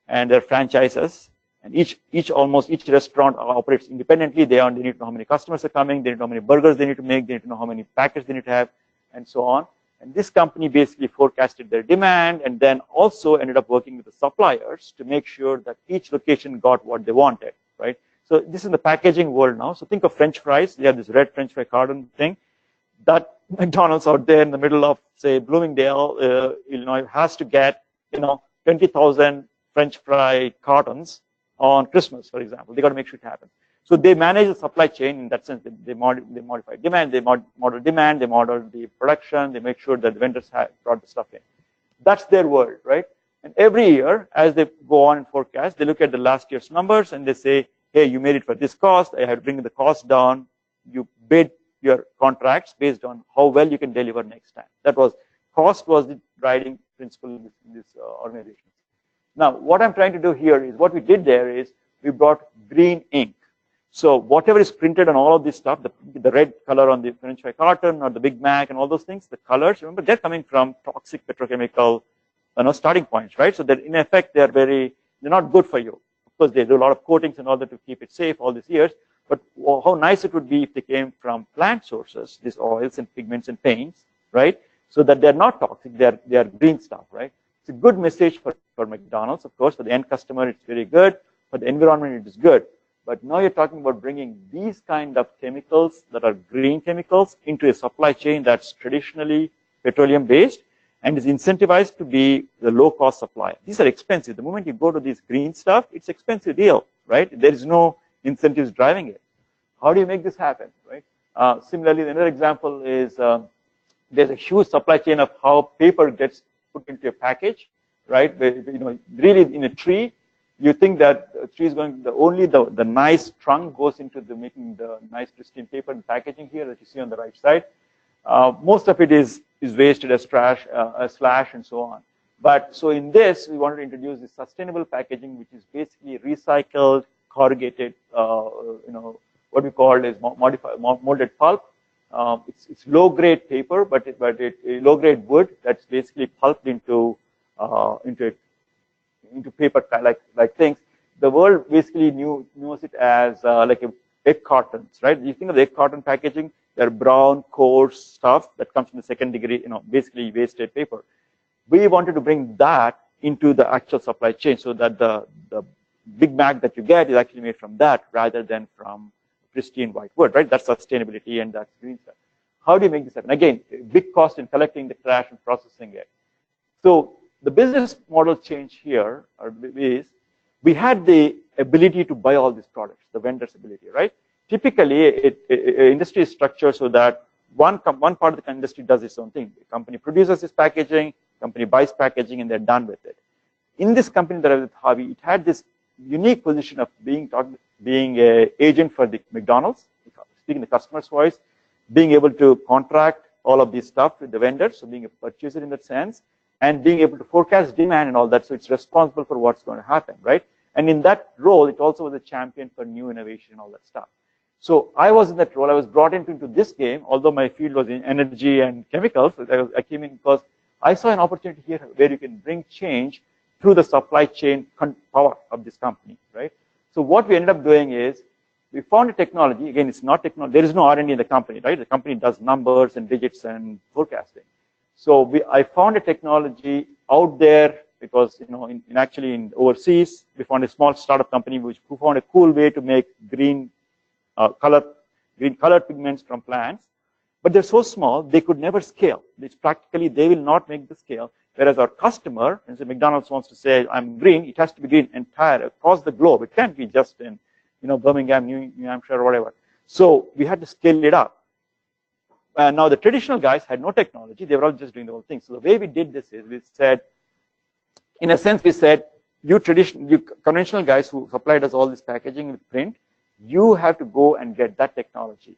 and they're franchises, and almost each restaurant operates independently. They need to know how many customers are coming, they need to know how many burgers they need to make, they need to know how many packets they need to have, and so on. And this company basically forecasted their demand, and then also ended up working with the suppliers to make sure that each location got what they wanted, right? So this is the packaging world now. So think of French fries. You have this red French fry carton thing. That McDonald's out there in the middle of, say, Bloomingdale, Illinois, has to get, 20,000 French fry cartons on Christmas, for example. They got to make sure it happens. So they manage the supply chain in that sense. They modify demand, they model demand, they model the production, they make sure that the vendors have brought the stuff in. That's their world, right? And every year, as they go on and forecast, they look at the last year's numbers and they say, hey, you made it for this cost. I have to bring the cost down. You bid your contracts based on how well you can deliver next time. That was, cost was the guiding principle in this organization. Now, what I'm trying to do here is, what we did there is, we brought green ink. So whatever is printed on all of this stuff, the red color on the French fry carton or the Big Mac and all those things, the colors, remember, they're coming from toxic petrochemical starting points, right? So that in effect, they're not good for you. Of course, they do a lot of coatings and all that to keep it safe all these years. But how nice it would be if they came from plant sources, these oils and pigments and paints, right? So that they're not toxic, they're green stuff, right? It's a good message for McDonald's, of course. For the end customer, it's very good. For the environment, it is good. But now you're talking about bringing these kind of chemicals that are green chemicals into a supply chain that's traditionally petroleum based and is incentivized to be the low-cost supplier. These are expensive. The moment you go to this green stuff, it's expensive deal, right? There is no incentives driving it. How do you make this happen, right? Similarly, another example is there's a huge supply chain of how paper gets put into a package, right? Really in a tree, you think that a tree is going, only the nice trunk goes into making the nice pristine paper and packaging here that you see on the right side. Most of it is wasted as trash, as slash, and so on. But so in this, we wanted to introduce this sustainable packaging, which is basically recycled, corrugated, what we call is molded pulp. It's low-grade paper, but low-grade wood that's basically pulped into paper like things. The world basically knows it as like egg cartons, right? You think of the egg carton packaging, they're brown, coarse stuff that comes from the second degree, basically wasted paper. We wanted to bring that into the actual supply chain so that the Big Mac that you get is actually made from that rather than from pristine white wood, right? That's sustainability and that's green stuff. How do you make this happen? Again, big cost in collecting the trash and processing it. So the business model change here is we had the ability to buy all these products, the vendor's ability, right? Typically, industry is structured so that one part of the industry does its own thing. The company produces this packaging, company buys packaging, and they're done with it. In this company that I was with Harvey, it had this unique position of being an agent for the McDonald's, speaking the customer's voice, being able to contract all of this stuff with the vendors, so being a purchaser in that sense, and being able to forecast demand and all that, so it's responsible for what's going to happen, right? And in that role, it also was a champion for new innovation and all that stuff. So I was in that role. I was brought into this game, although my field was in energy and chemicals. I came in because I saw an opportunity here where you can bring change through the supply chain power of this company, right? So what we ended up doing is we found a technology. Again, it's not technology. There is no R&D in the company, right? The company does numbers and digits and forecasting. So I found a technology out there because actually in overseas we found a small startup company who found a cool way to make green colored pigments from plants, but they're so small they could never scale. It's practically they will not make the scale. Whereas our customer, and so McDonald's wants to say I'm green, it has to be green entire across the globe. It can't be just in Birmingham, New Hampshire, or whatever. So we had to scale it up. And now the traditional guys had no technology; they were all just doing the whole thing. So the way we did this is we said, in a sense, we said, you conventional guys who supplied us all this packaging with print, you have to go and get that technology,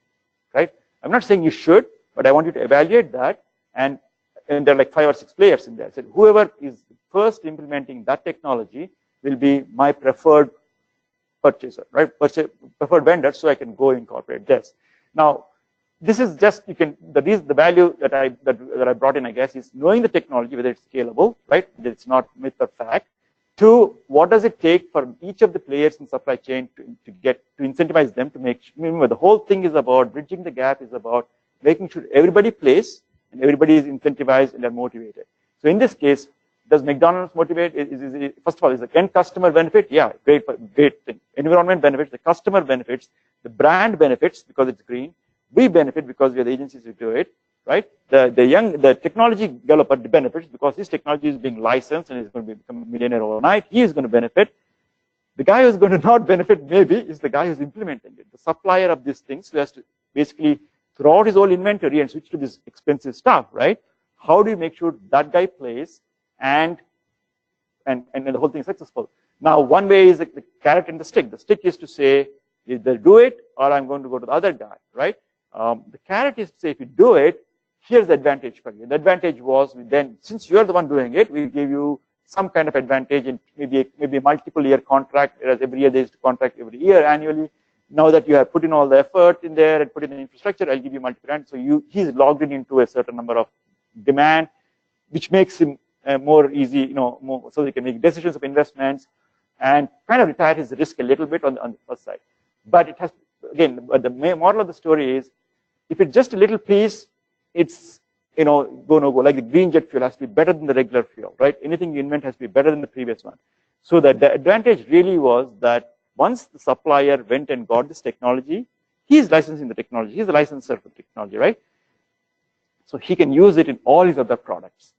right? I'm not saying you should, but I want you to evaluate that. And there are like 5 or 6 players in there. I said, whoever is first implementing that technology will be my preferred purchaser, right? Preferred vendor, so I can go incorporate this. Now, this is just the value that I brought in, I guess, is knowing the technology, whether it's scalable, right? That it's not myth or fact. 2, what does it take for each of the players in supply chain to incentivize them to make? Remember, the whole thing is about bridging the gap. Is about making sure everybody plays and everybody is incentivized and they're motivated. So in this case, Does McDonald's motivate? First of all, is the end customer benefit? Yeah, great thing. Environment benefits, the customer benefits, the brand benefits because it's green. We benefit because we are the agencies who do it, right? The technology developer benefits because his technology is being licensed and is going to become a millionaire overnight. He is going to benefit. The guy who's going to not benefit maybe is the guy who's implementing it. The supplier of these things who has to basically throw out his whole inventory and switch to this expensive stuff, right? How do you make sure that guy plays and the whole thing is successful? Now, one way is the carrot and the stick. The stick is to say, either do it or I'm going to go to the other guy, right? The carrot is to say, if you do it, here's the advantage for you. The advantage was then, since you're the one doing it, we'll give you some kind of advantage in maybe a multiple year contract, whereas every year there's a contract every year annually. Now that you have put in all the effort in there and put in the infrastructure, I'll give you multiple grants. So he's logged in into a certain number of demand, which makes him more easy, more, so he can make decisions of investments and kind of retire his risk a little bit on the first side. But it has, again, the main model of the story is, if it's just a little piece, it's, go no go. Like the green jet fuel has to be better than the regular fuel, right? Anything you invent has to be better than the previous one. So that the advantage really was that once the supplier went and got this technology, he's licensing the technology. He's the licensor for the technology, right? So he can use it in all his other products.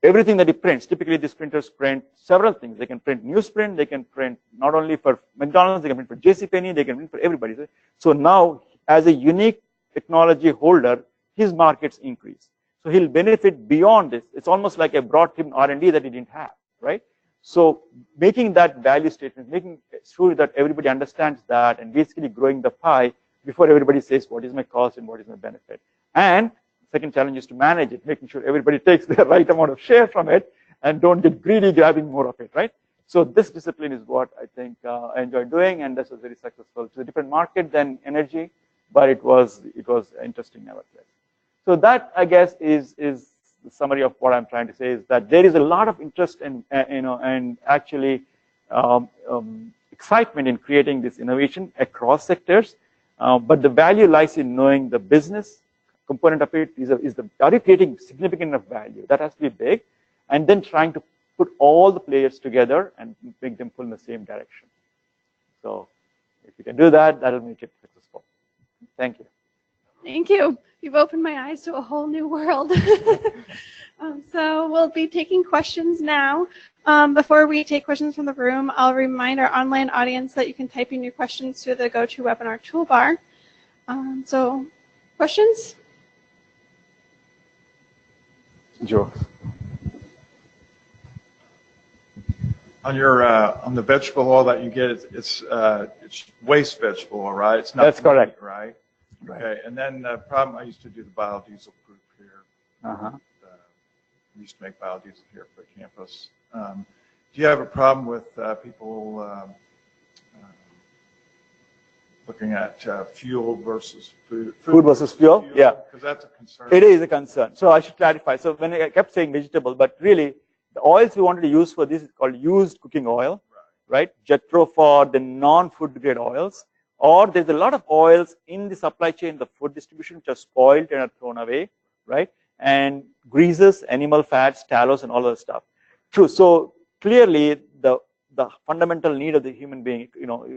Everything that he prints, typically these printers print several things. They can print newsprint, they can print not only for McDonald's, they can print for JCPenney, they can print for everybody. So now, as a unique technology holder, his markets increase. So he'll benefit beyond this. It's almost like I brought him R&D that he didn't have, right? So making that value statement, making sure that everybody understands that and basically growing the pie before everybody says, what is my cost and what is my benefit? And second challenge is to manage it, making sure everybody takes the right amount of share from it and don't get greedy grabbing more of it, right? So this discipline is what I think I enjoy doing, and this was very successful. It's a different market than energy, but it was interesting nevertheless. So that, I guess, is the summary of what I'm trying to say, is that there is a lot of interest and actually excitement in creating this innovation across sectors, but the value lies in knowing the business component of it. Are you creating significant enough value? That has to be big, and then trying to put all the players together and make them pull in the same direction. So if you can do that, that'll make it successful. Thank you. Thank you. You've opened my eyes to a whole new world. So we'll be taking questions now. Before we take questions from the room, I'll remind our online audience that you can type in your questions through the GoToWebinar toolbar. So questions? Joe. On the vegetable oil that you get, it's waste vegetable oil, right? It's not That's correct, meat, right? Okay, and then the problem, I used to do the biodiesel group here. We used to make biodiesel here for campus. Do you have a problem with people looking at fuel versus food? Food versus fuel? Yeah. Because that's a concern. It is a concern. So I should clarify. So when I kept saying vegetable, but really the oils we wanted to use for this is called used cooking oil, right? Jetro for the non-food grade oils. Or there's a lot of oils in the supply chain, the food distribution, which are spoiled and are thrown away, right? And greases, animal fats, tallows, and all of that stuff. True. So clearly, the fundamental need of the human being,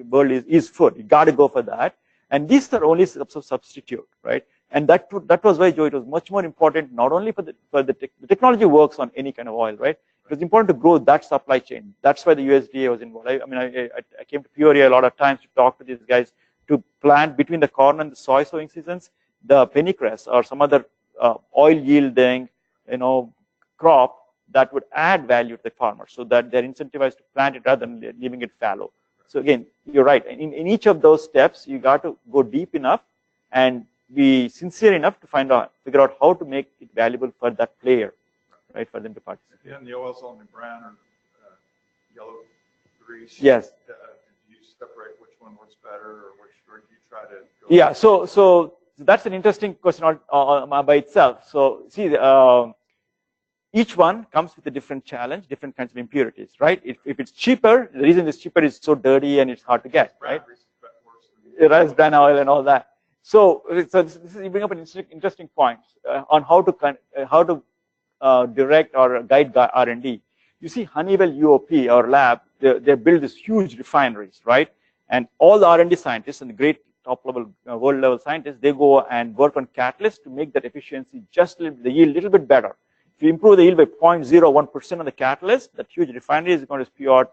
world is food. You got to go for that. And these are only substitute, right? And that was why, Joe, it was much more important, not only for the technology works on any kind of oil, right? It was important to grow that supply chain. That's why the USDA was involved. I came to Peoria a lot of times to talk to these guys to plant between the corn and the soy sowing seasons, the pennycress or some other oil yielding, crop that would add value to the farmer, so that they're incentivized to plant it rather than leaving it fallow. So again, you're right. In each of those steps, you got to go deep enough and be sincere enough to figure out how to make it valuable for that player, right, for them to participate. And the oil's only brown or yellow grease. Yes. Do you separate which one works better, or do you try to go? Yeah. So that's an interesting question by itself. So see, each one comes with a different challenge, different kinds of impurities, right? If it's cheaper, the reason it's cheaper is so dirty and it's hard to get, right? Rice bran oil and all that. So you bring up an interesting point on how to direct or guide R&D. You see Honeywell UOP, our lab, they build these huge refineries, right? And all the R&D scientists and the great top-level, world-level scientists, they go and work on catalysts to make that efficiency just the yield a little bit better. If you improve the yield by 0.01% on the catalyst, that huge refinery is going to spew out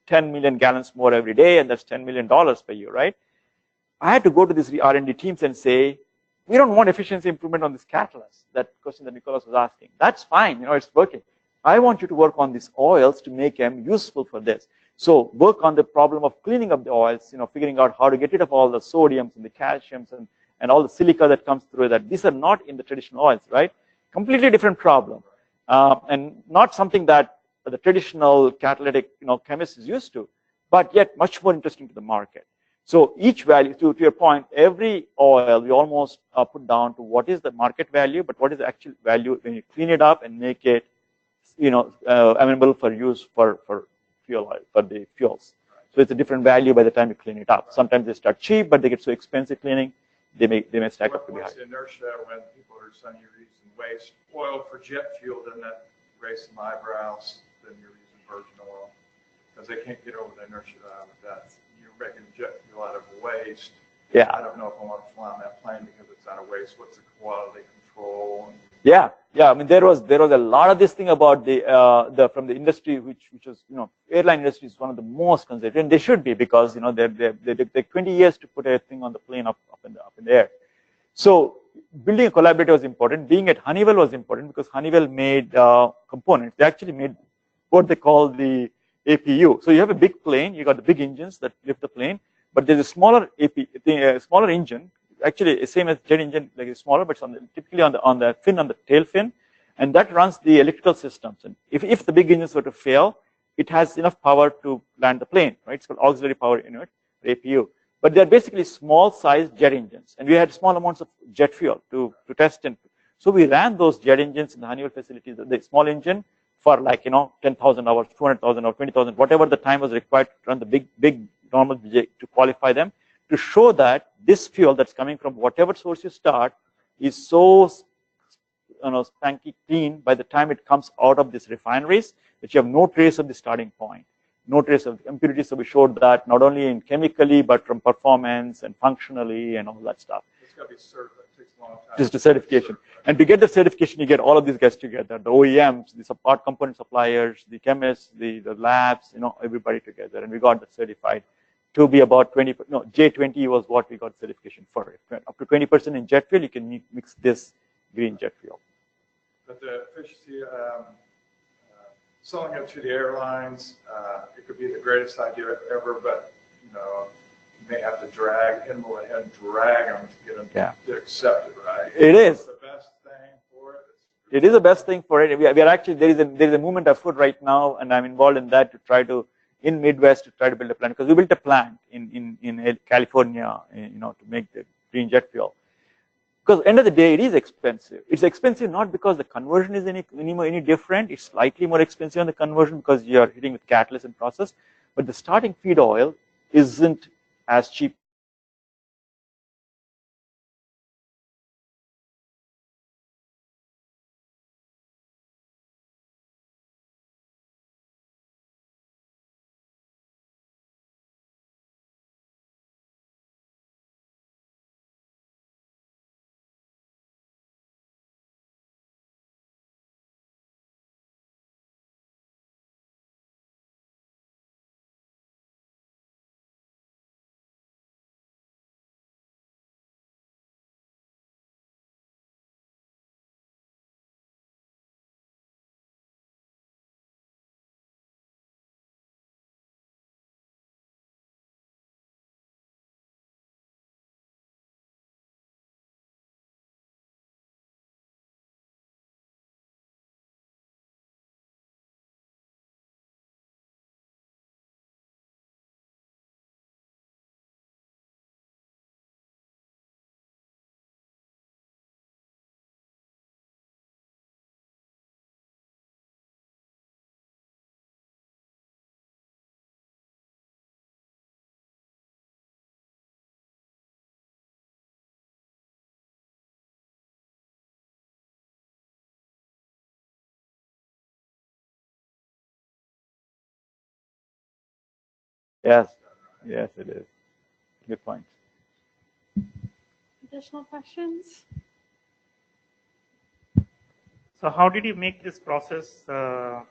10 million gallons more every day, and that's $10 million per year, right? I had to go to these R&D teams and say, we don't want efficiency improvement on this catalyst. That question that Nicholas was asking. That's fine, it's working. I want you to work on these oils to make them useful for this. So work on the problem of cleaning up the oils, figuring out how to get rid of all the sodiums and the calciums and all the silica that comes through that. These are not in the traditional oils, right? Completely different problem. And not something that the traditional catalytic, chemist is used to, but yet much more interesting to the market. So each value, to your point, every oil we almost put down to what is the market value, but what is the actual value when you clean it up and make it, amenable for use for fuel oil, for the fuels. So it's a different value by the time you clean it up. Sometimes they start cheap, but they get so expensive cleaning, they may stack up to be high. What's the inertia when people are saying you're using waste oil for jet fuel? Doesn't that raise some eyebrows? Then you're using virgin oil because they can't get over the inertia that you're making jet fuel out of waste. Yeah. I don't know if I want to fly on that plane because it's out of waste. What's the quality control? Yeah. I mean, there was a lot of this thing about from the industry, which was, airline industry is one of the most conservative, and they should be because they take 20 years to put a thing on the plane up in the air. So building a collaborator was important. Being at Honeywell was important because Honeywell made components. They actually made what they call the APU. So you have a big plane, you got the big engines that lift the plane, but there's a smaller smaller engine. Actually, same as jet engine, like it's smaller, but it's typically on the fin, on the tail fin, and that runs the electrical systems. And if the big engines were to fail, it has enough power to land the plane, right? It's called auxiliary power unit, APU. But they're basically small-sized jet engines, and we had small amounts of jet fuel to test. And so we ran those jet engines in the Honeywell facilities, the small engine, for like 10,000 hours, 200,000 or 20,000, whatever the time was required to run the big normal jet to qualify them, to show that this fuel that's coming from whatever source you start is so spanky clean by the time it comes out of these refineries that you have no trace of the starting point, no trace of impurities. So we showed that not only in chemically, but from performance and functionally and all that stuff. It's got to be certified. It takes a long time. Just a certification. And to get the certification, you get all of these guys together, the OEMs, the part component suppliers, the chemists, the labs, everybody together. And we got that certified to be about J20 was what we got certification for. Up to 20% in jet fuel, you can mix this green jet fuel. But the efficiency, selling it to the airlines, it could be the greatest idea ever, but you may have to drag them and drag them to get them to accept it, right? It is. It's the best thing for it. It is the best thing for it. We are actually, there is a movement afoot right now, and I'm involved in that to try to, in Midwest, to try to build a plant, because we built a plant in California, to make the green jet fuel. Because end of the day, it is expensive. It's expensive not because the conversion is any different. It's slightly more expensive on the conversion because you are hitting with catalyst and process. But the starting feed oil isn't as cheap Yes, yes, it is. Good point. Additional questions? So how did you make this process so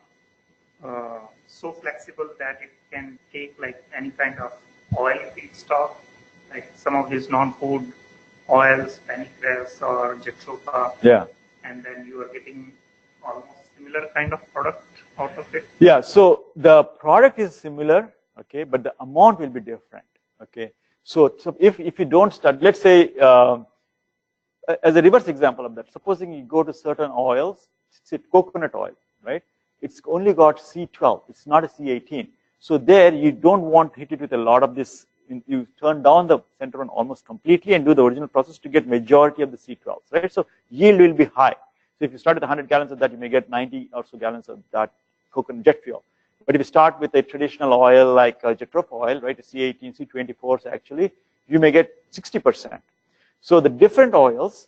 flexible that it can take like any kind of oil feedstock, like some of these non-food oils, pennycress or jatropha, Yeah. and then you are getting almost similar kind of product out of it? Yeah, so the product is similar, okay, but the amount will be different, okay. So if you don't start, let's say, as a reverse example of that, supposing you go to certain oils, say coconut oil, right? It's only got C12, it's not a C18. So there you don't want to hit it with a lot of this, you turn down the center one almost completely and do the original process to get majority of the C12s, right? So yield will be high. So if you start with 100 gallons of that, you may get 90 or so gallons of that coconut jet fuel. But if you start with a traditional oil like jatropha oil, right, C18, C24s actually, you may get 60%. So the different oils,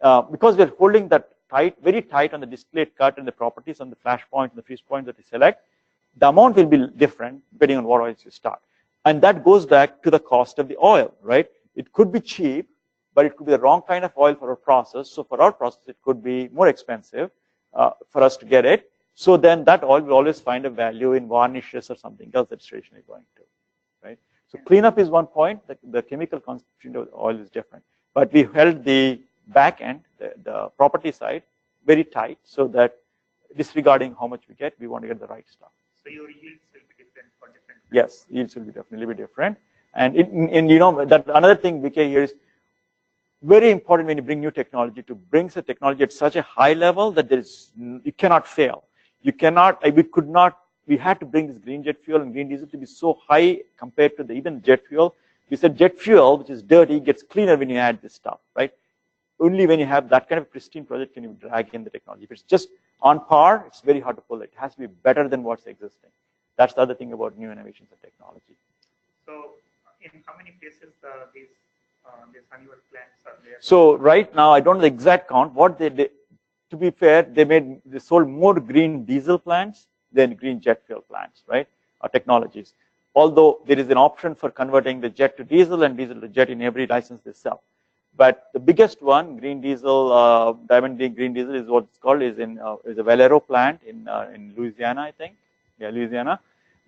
because we're holding that tight, very tight on the distillate cut and the properties on the flash point and the freeze point that you select, the amount will be different depending on what oils you start. And that goes back to the cost of the oil, right? It could be cheap, but it could be the wrong kind of oil for our process. So for our process, it could be more expensive for us to get it. So then that oil will always find a value in varnishes or something else that's traditionally going to, right? So cleanup is one point. The chemical constitution of the oil is different. But we held the back end, the property side, very tight so that disregarding how much we get, we want to get the right stuff. So your yields will be different for different. Yes, yields will be definitely be different. And you know that another thing, VK, here is very important when you bring new technology to bring the technology at such a high level that you cannot fail. You cannot, we had to bring this green jet fuel and green diesel to be so high compared to even jet fuel. We said jet fuel, which is dirty, gets cleaner when you add this stuff, right? Only when you have that kind of pristine project can you drag in the technology. If it's just on par, it's very hard to pull it. It has to be better than what's existing. That's the other thing about new innovations and technology. So in how many places these Honeywell plants are there? So right now, I don't know the exact count. What they did, to be fair, they sold more green diesel plants than green jet fuel plants, right? Or technologies. Although there is an option for converting the jet to diesel and diesel to jet in every license they sell. But the biggest one, green diesel, Diamond Green Diesel is what it's called, is a Valero plant in Louisiana, I think. Yeah, Louisiana.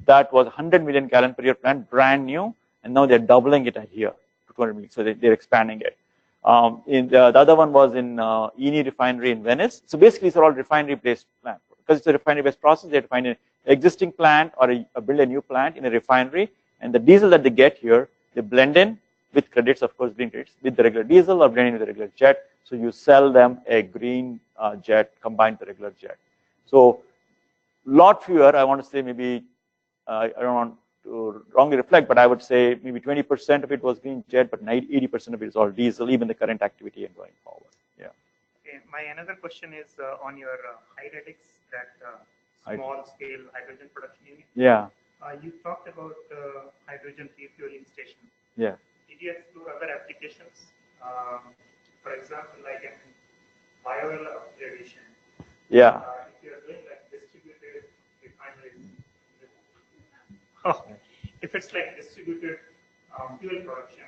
That was 100 million gallon per year plant, brand new, and now they're doubling it here to 200 million. So they're expanding it. The other one was in Eni refinery in Venice. So basically, these are all refinery-based plants. Because it's a refinery-based process, they have to find an existing plant or build a new plant in a refinery, and the diesel that they get here, they blend in with credits, of course, green credits, with the regular diesel or blending with the regular jet. So you sell them a green jet combined with the regular jet. So lot fewer, I want to say maybe, I don't want to wrongly reflect, but I would say maybe 20% of it was green jet, but 80% of it is all diesel, even the current activity and going forward. Yeah. Okay. My another question is on your Hydretics, that small scale hydrogen production unit. Yeah. You talked about hydrogen refueling station. Yeah. Did you explore other applications? For example, like in bioil upgradation. Yeah. If you are doing like distributed refineries, if it's like distributed fuel production,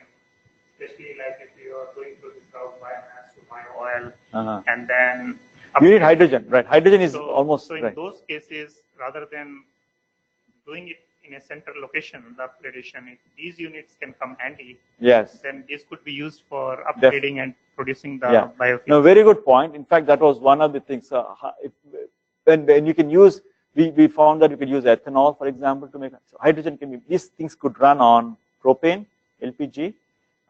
especially like if you are going through this route biomass to bio oil, and then you need hydrogen, right? Hydrogen is almost so in right. those cases, rather than doing it in a central location, the upgradation, if these units can come handy, yes, then this could be used for upgrading and producing the biofuel. No, very good point. In fact, that was one of the things. When you can use, we found that you could use ethanol, for example, to make so hydrogen. These things could run on propane, LPG,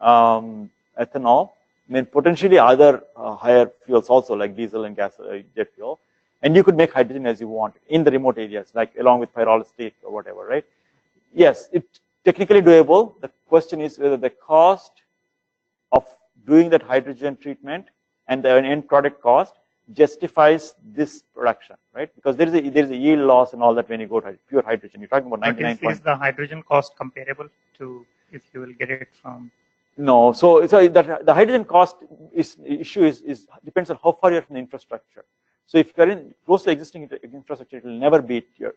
ethanol, then potentially other higher fuels also like diesel and gas, jet fuel. And you could make hydrogen as you want in the remote areas, like along with pyrolysis or whatever, right? Yes, it's technically doable. The question is whether the cost of doing that hydrogen treatment and the end product cost justifies this production, right? Because there is a yield loss and all that when you go to pure hydrogen. You're talking about 99. Is the hydrogen cost comparable to if you will get it from? No, so that the hydrogen cost issue depends on how far you're from the infrastructure. So if you're in close to existing infrastructure, it will never beat your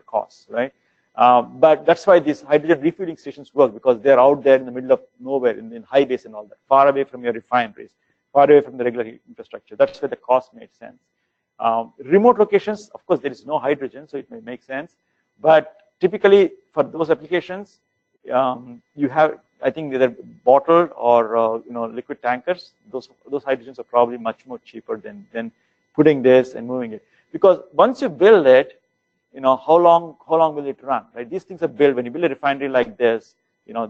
costs, right? But that's why these hydrogen refueling stations work, because they're out there in the middle of nowhere, in highways and all that, far away from your refineries, far away from the regular infrastructure. That's where the cost made sense. Remote locations, of course, there is no hydrogen, so it may make sense. But typically, for those applications, you have, I think, either bottled or liquid tankers. Those hydrogens are probably much more cheaper than putting this and moving it. Because once you build it, how long will it run, right? These things are built. When you build a refinery like this,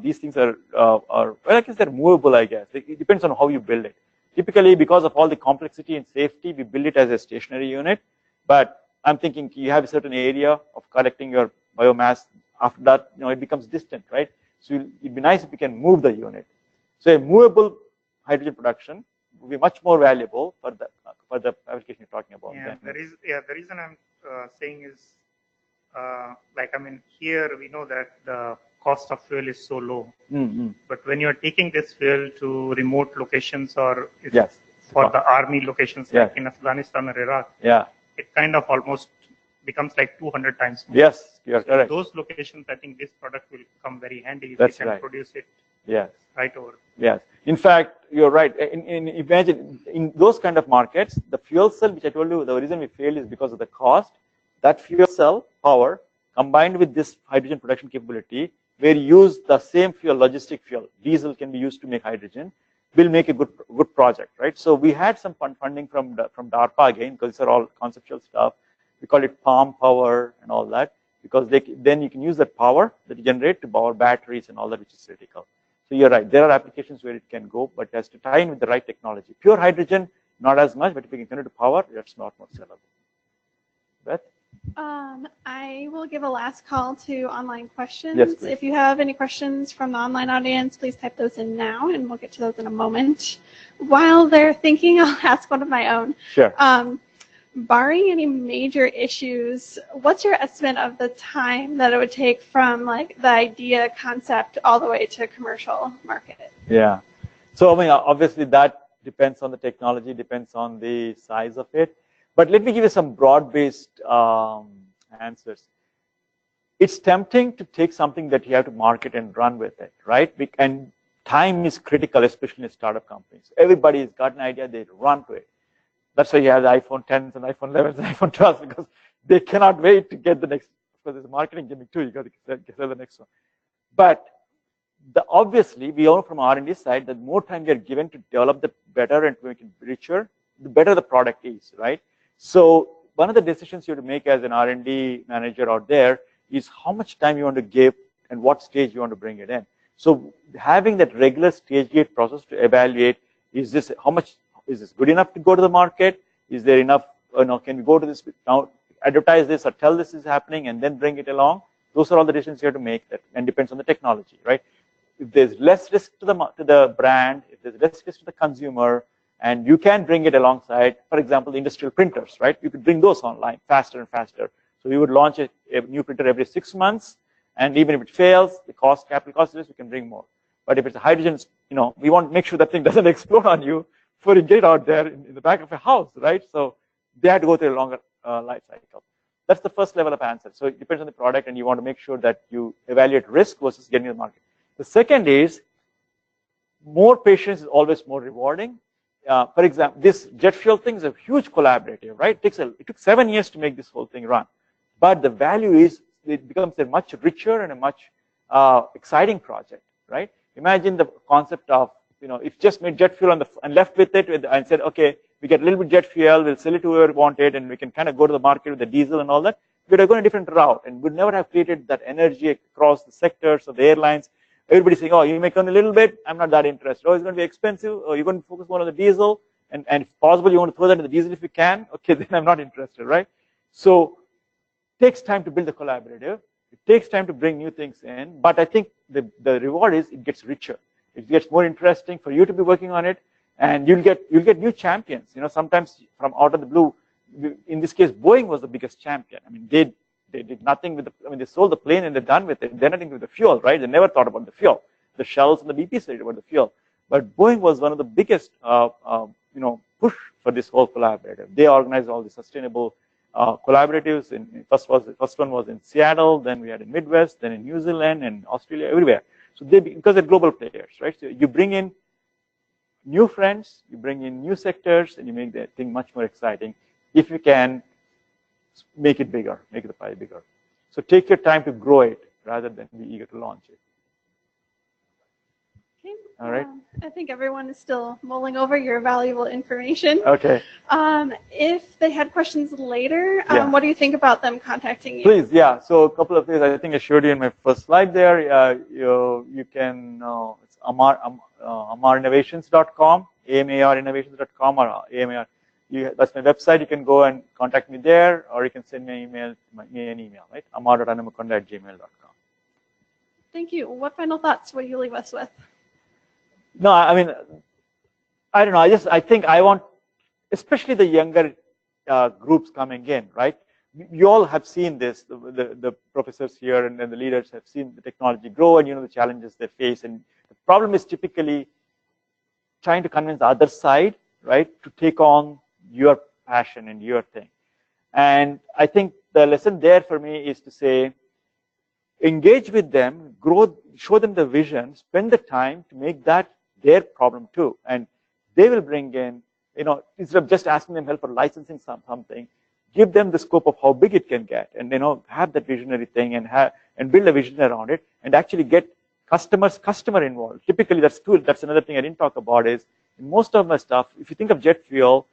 these things are well, I guess they're movable, I guess. It depends on how you build it. Typically, because of all the complexity and safety, we build it as a stationary unit. But I'm thinking you have a certain area of collecting your biomass. After that, it becomes distant, right? So it'd be nice if we can move the unit. So a movable hydrogen production will be much more valuable for the application you're talking about. Yeah, the reason I'm saying is, here we know that the cost of fuel is so low. But when you're taking this fuel to remote locations or for the army locations like in Afghanistan or Iraq, it kind of almost becomes like 200 times more. Yes, you're correct. Those locations, I think this product will come very handy if That's we can right. produce it right over. Yes. In fact, you're right. Imagine in those kind of markets, the fuel cell, which I told you, the reason we failed is because of the cost. That fuel cell power combined with this hydrogen production capability, where you use the same fuel, logistic fuel, diesel can be used to make hydrogen, will make a good project, right? So we had some funding from DARPA again, because these are all conceptual stuff. We call it palm power and all that, because then you can use that power that you generate to power batteries and all that, which is critical. So you're right. There are applications where it can go, but it has to tie in with the right technology. Pure hydrogen, not as much, but if we can convert to power, that's not more sellable. Beth? I will give a last call to online questions. Yes, please. If you have any questions from the online audience, please type those in now, and we'll get to those in a moment. While they're thinking, I'll ask one of my own. Sure. Barring any major issues, what's your estimate of the time that it would take from the idea concept all the way to commercial market? Yeah. So obviously that depends on the technology, depends on the size of it. But let me give you some broad-based answers. It's tempting to take something that you have to market and run with it, right? And time is critical, especially in startup companies. Everybody's got an idea, they run to it. That's why you have the iPhone 10s and iPhone 11s and iPhone 12s, because they cannot wait to get the next. Because there's a marketing gimmick too. You got to sell the next one. But obviously, we know from R&D side that more time we are given to develop the better and to make it richer, the better the product is, right? So one of the decisions you have to make as an R&D manager out there is how much time you want to give and what stage you want to bring it in. So having that regular stage gate process to evaluate, is this good enough to go to the market? Is there enough, can we go to this now, advertise this or tell this is happening and then bring it along? Those are all the decisions you have to make, and depends on the technology, right? If there's less risk to the brand, if there's less risk to the consumer, and you can bring it alongside, for example, the industrial printers, right? You could bring those online faster and faster. So we would launch a new printer every 6 months, and even if it fails, the capital cost is, we can bring more. But if it's a hydrogen, we want to make sure that thing doesn't explode on you before you get it out there in the back of a house, right? So they had to go through a longer life cycle. That's the first level of answer. So it depends on the product, and you want to make sure that you evaluate risk versus getting to the market. The second is, more patience is always more rewarding. For example, this jet fuel thing is a huge collaborative, right? It took 7 years to make this whole thing run. But the value is, it becomes a much richer and a much exciting project, right? Imagine the concept of, if just made jet fuel and left with it and said, okay, we get a little bit jet fuel, we'll sell it to whoever wanted, and we can kind of go to the market with the diesel and all that. We'd have gone a different route, and would never have created that energy across the sectors of the airlines. Everybody's saying, oh, you make only a little bit, I'm not that interested. Oh, it's going to be expensive, or you're going to focus more on the diesel, and if possible, you want to throw that in the diesel if you can, okay, then I'm not interested, right? So it takes time to build a collaborative. It takes time to bring new things in, but I think the reward is it gets richer. It gets more interesting for you to be working on it, and you'll get new champions. Sometimes from out of the blue, in this case, Boeing was the biggest champion. I mean, they did nothing with they sold the plane and they're done with it. They're nothing with the fuel, right? They never thought about the fuel. The Shells and the BP said about the fuel. But Boeing was one of the biggest, push for this whole collaborative. They organized all the sustainable collaboratives. First one was in Seattle, then we had in Midwest, then in New Zealand and Australia, everywhere. So because they're global players, right? So you bring in new friends, you bring in new sectors, and you make the thing much more exciting. If you can make it bigger, make the pie bigger. So take your time to grow it rather than be eager to launch it. Okay. All right. I think everyone is still mulling over your valuable information. Okay. If they had questions later, Yeah. what do you think about them contacting you? Please, yeah. So a couple of things. I think I showed you in my first slide there. You can, it's amarinnovations.com, amarinnovations.com, or amar. That's my website. You can go and contact me there, or you can send me an email, right? amar.anumakonda@gmail.com. Thank you. What final thoughts will you leave us with? No, I mean, I don't know. I think I want, especially the younger groups coming in, right? You all have seen this. The professors here and the leaders have seen the technology grow, and the challenges they face. And the problem is typically trying to convince the other side, right, to take on your passion and your thing. And I think the lesson there for me is to say, engage with them, grow, show them the vision, spend the time to make that their problem too. And they will bring in, instead of just asking them help for licensing something, give them the scope of how big it can get, and have that visionary thing and build a vision around it, and actually get customer involved. Typically, that's another thing I didn't talk about is in most of my stuff. If you think of jet fuel,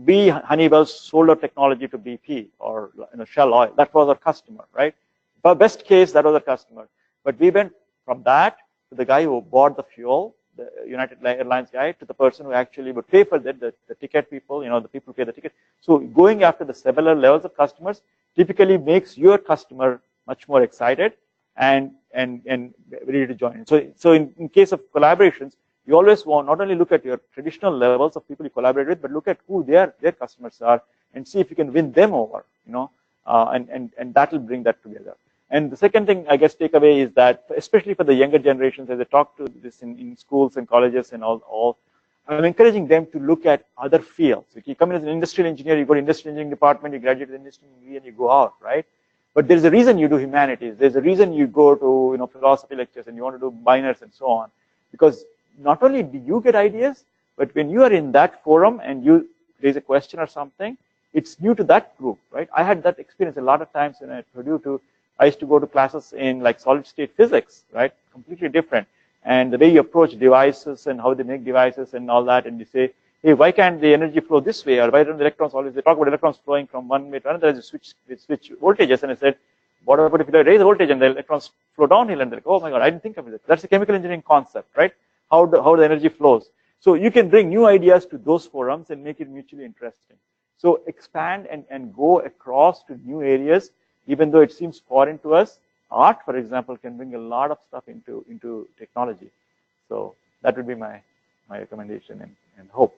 Honeywell sold our technology to BP or Shell Oil. That was our customer, right? But best case, that was our customer. But we went from that to the guy who bought the fuel, the United Airlines guy, to the person who actually would pay for that, the ticket people, the people who pay the ticket. So going after the several levels of customers typically makes your customer much more excited and ready to join. So in case of collaborations, you always want not only look at your traditional levels of people you collaborate with, but look at who their customers are and see if you can win them over, and that will bring that together. And the second thing, I guess, takeaway is that, especially for the younger generations, as I talk to this in schools and colleges and all, I'm encouraging them to look at other fields. If you come in as an industrial engineer, you go to industrial engineering department, you graduate with industrial engineering, and you go out, right? But there's a reason you do humanities. There's a reason you go to philosophy lectures and you want to do minors and so on, because not only do you get ideas, but when you are in that forum and you raise a question or something, it's new to that group, right? I had that experience a lot of times when at Purdue too. I used to go to classes in like solid state physics, right? Completely different. And the way you approach devices and how they make devices and all that, and you say, hey, why can't the energy flow this way? Or why don't the electrons always, they talk about electrons flowing from one way to another as you switch voltages. And I said, what about if you raise the voltage and the electrons flow downhill? And they're like, oh my God, I didn't think of it. That's a chemical engineering concept, right? How the energy flows. So you can bring new ideas to those forums and make it mutually interesting. So expand and go across to new areas, even though it seems foreign to us. Art, for example, can bring a lot of stuff into technology. So that would be my recommendation and hope.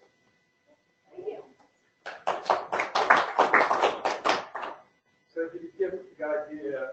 Thank you. So if you give the idea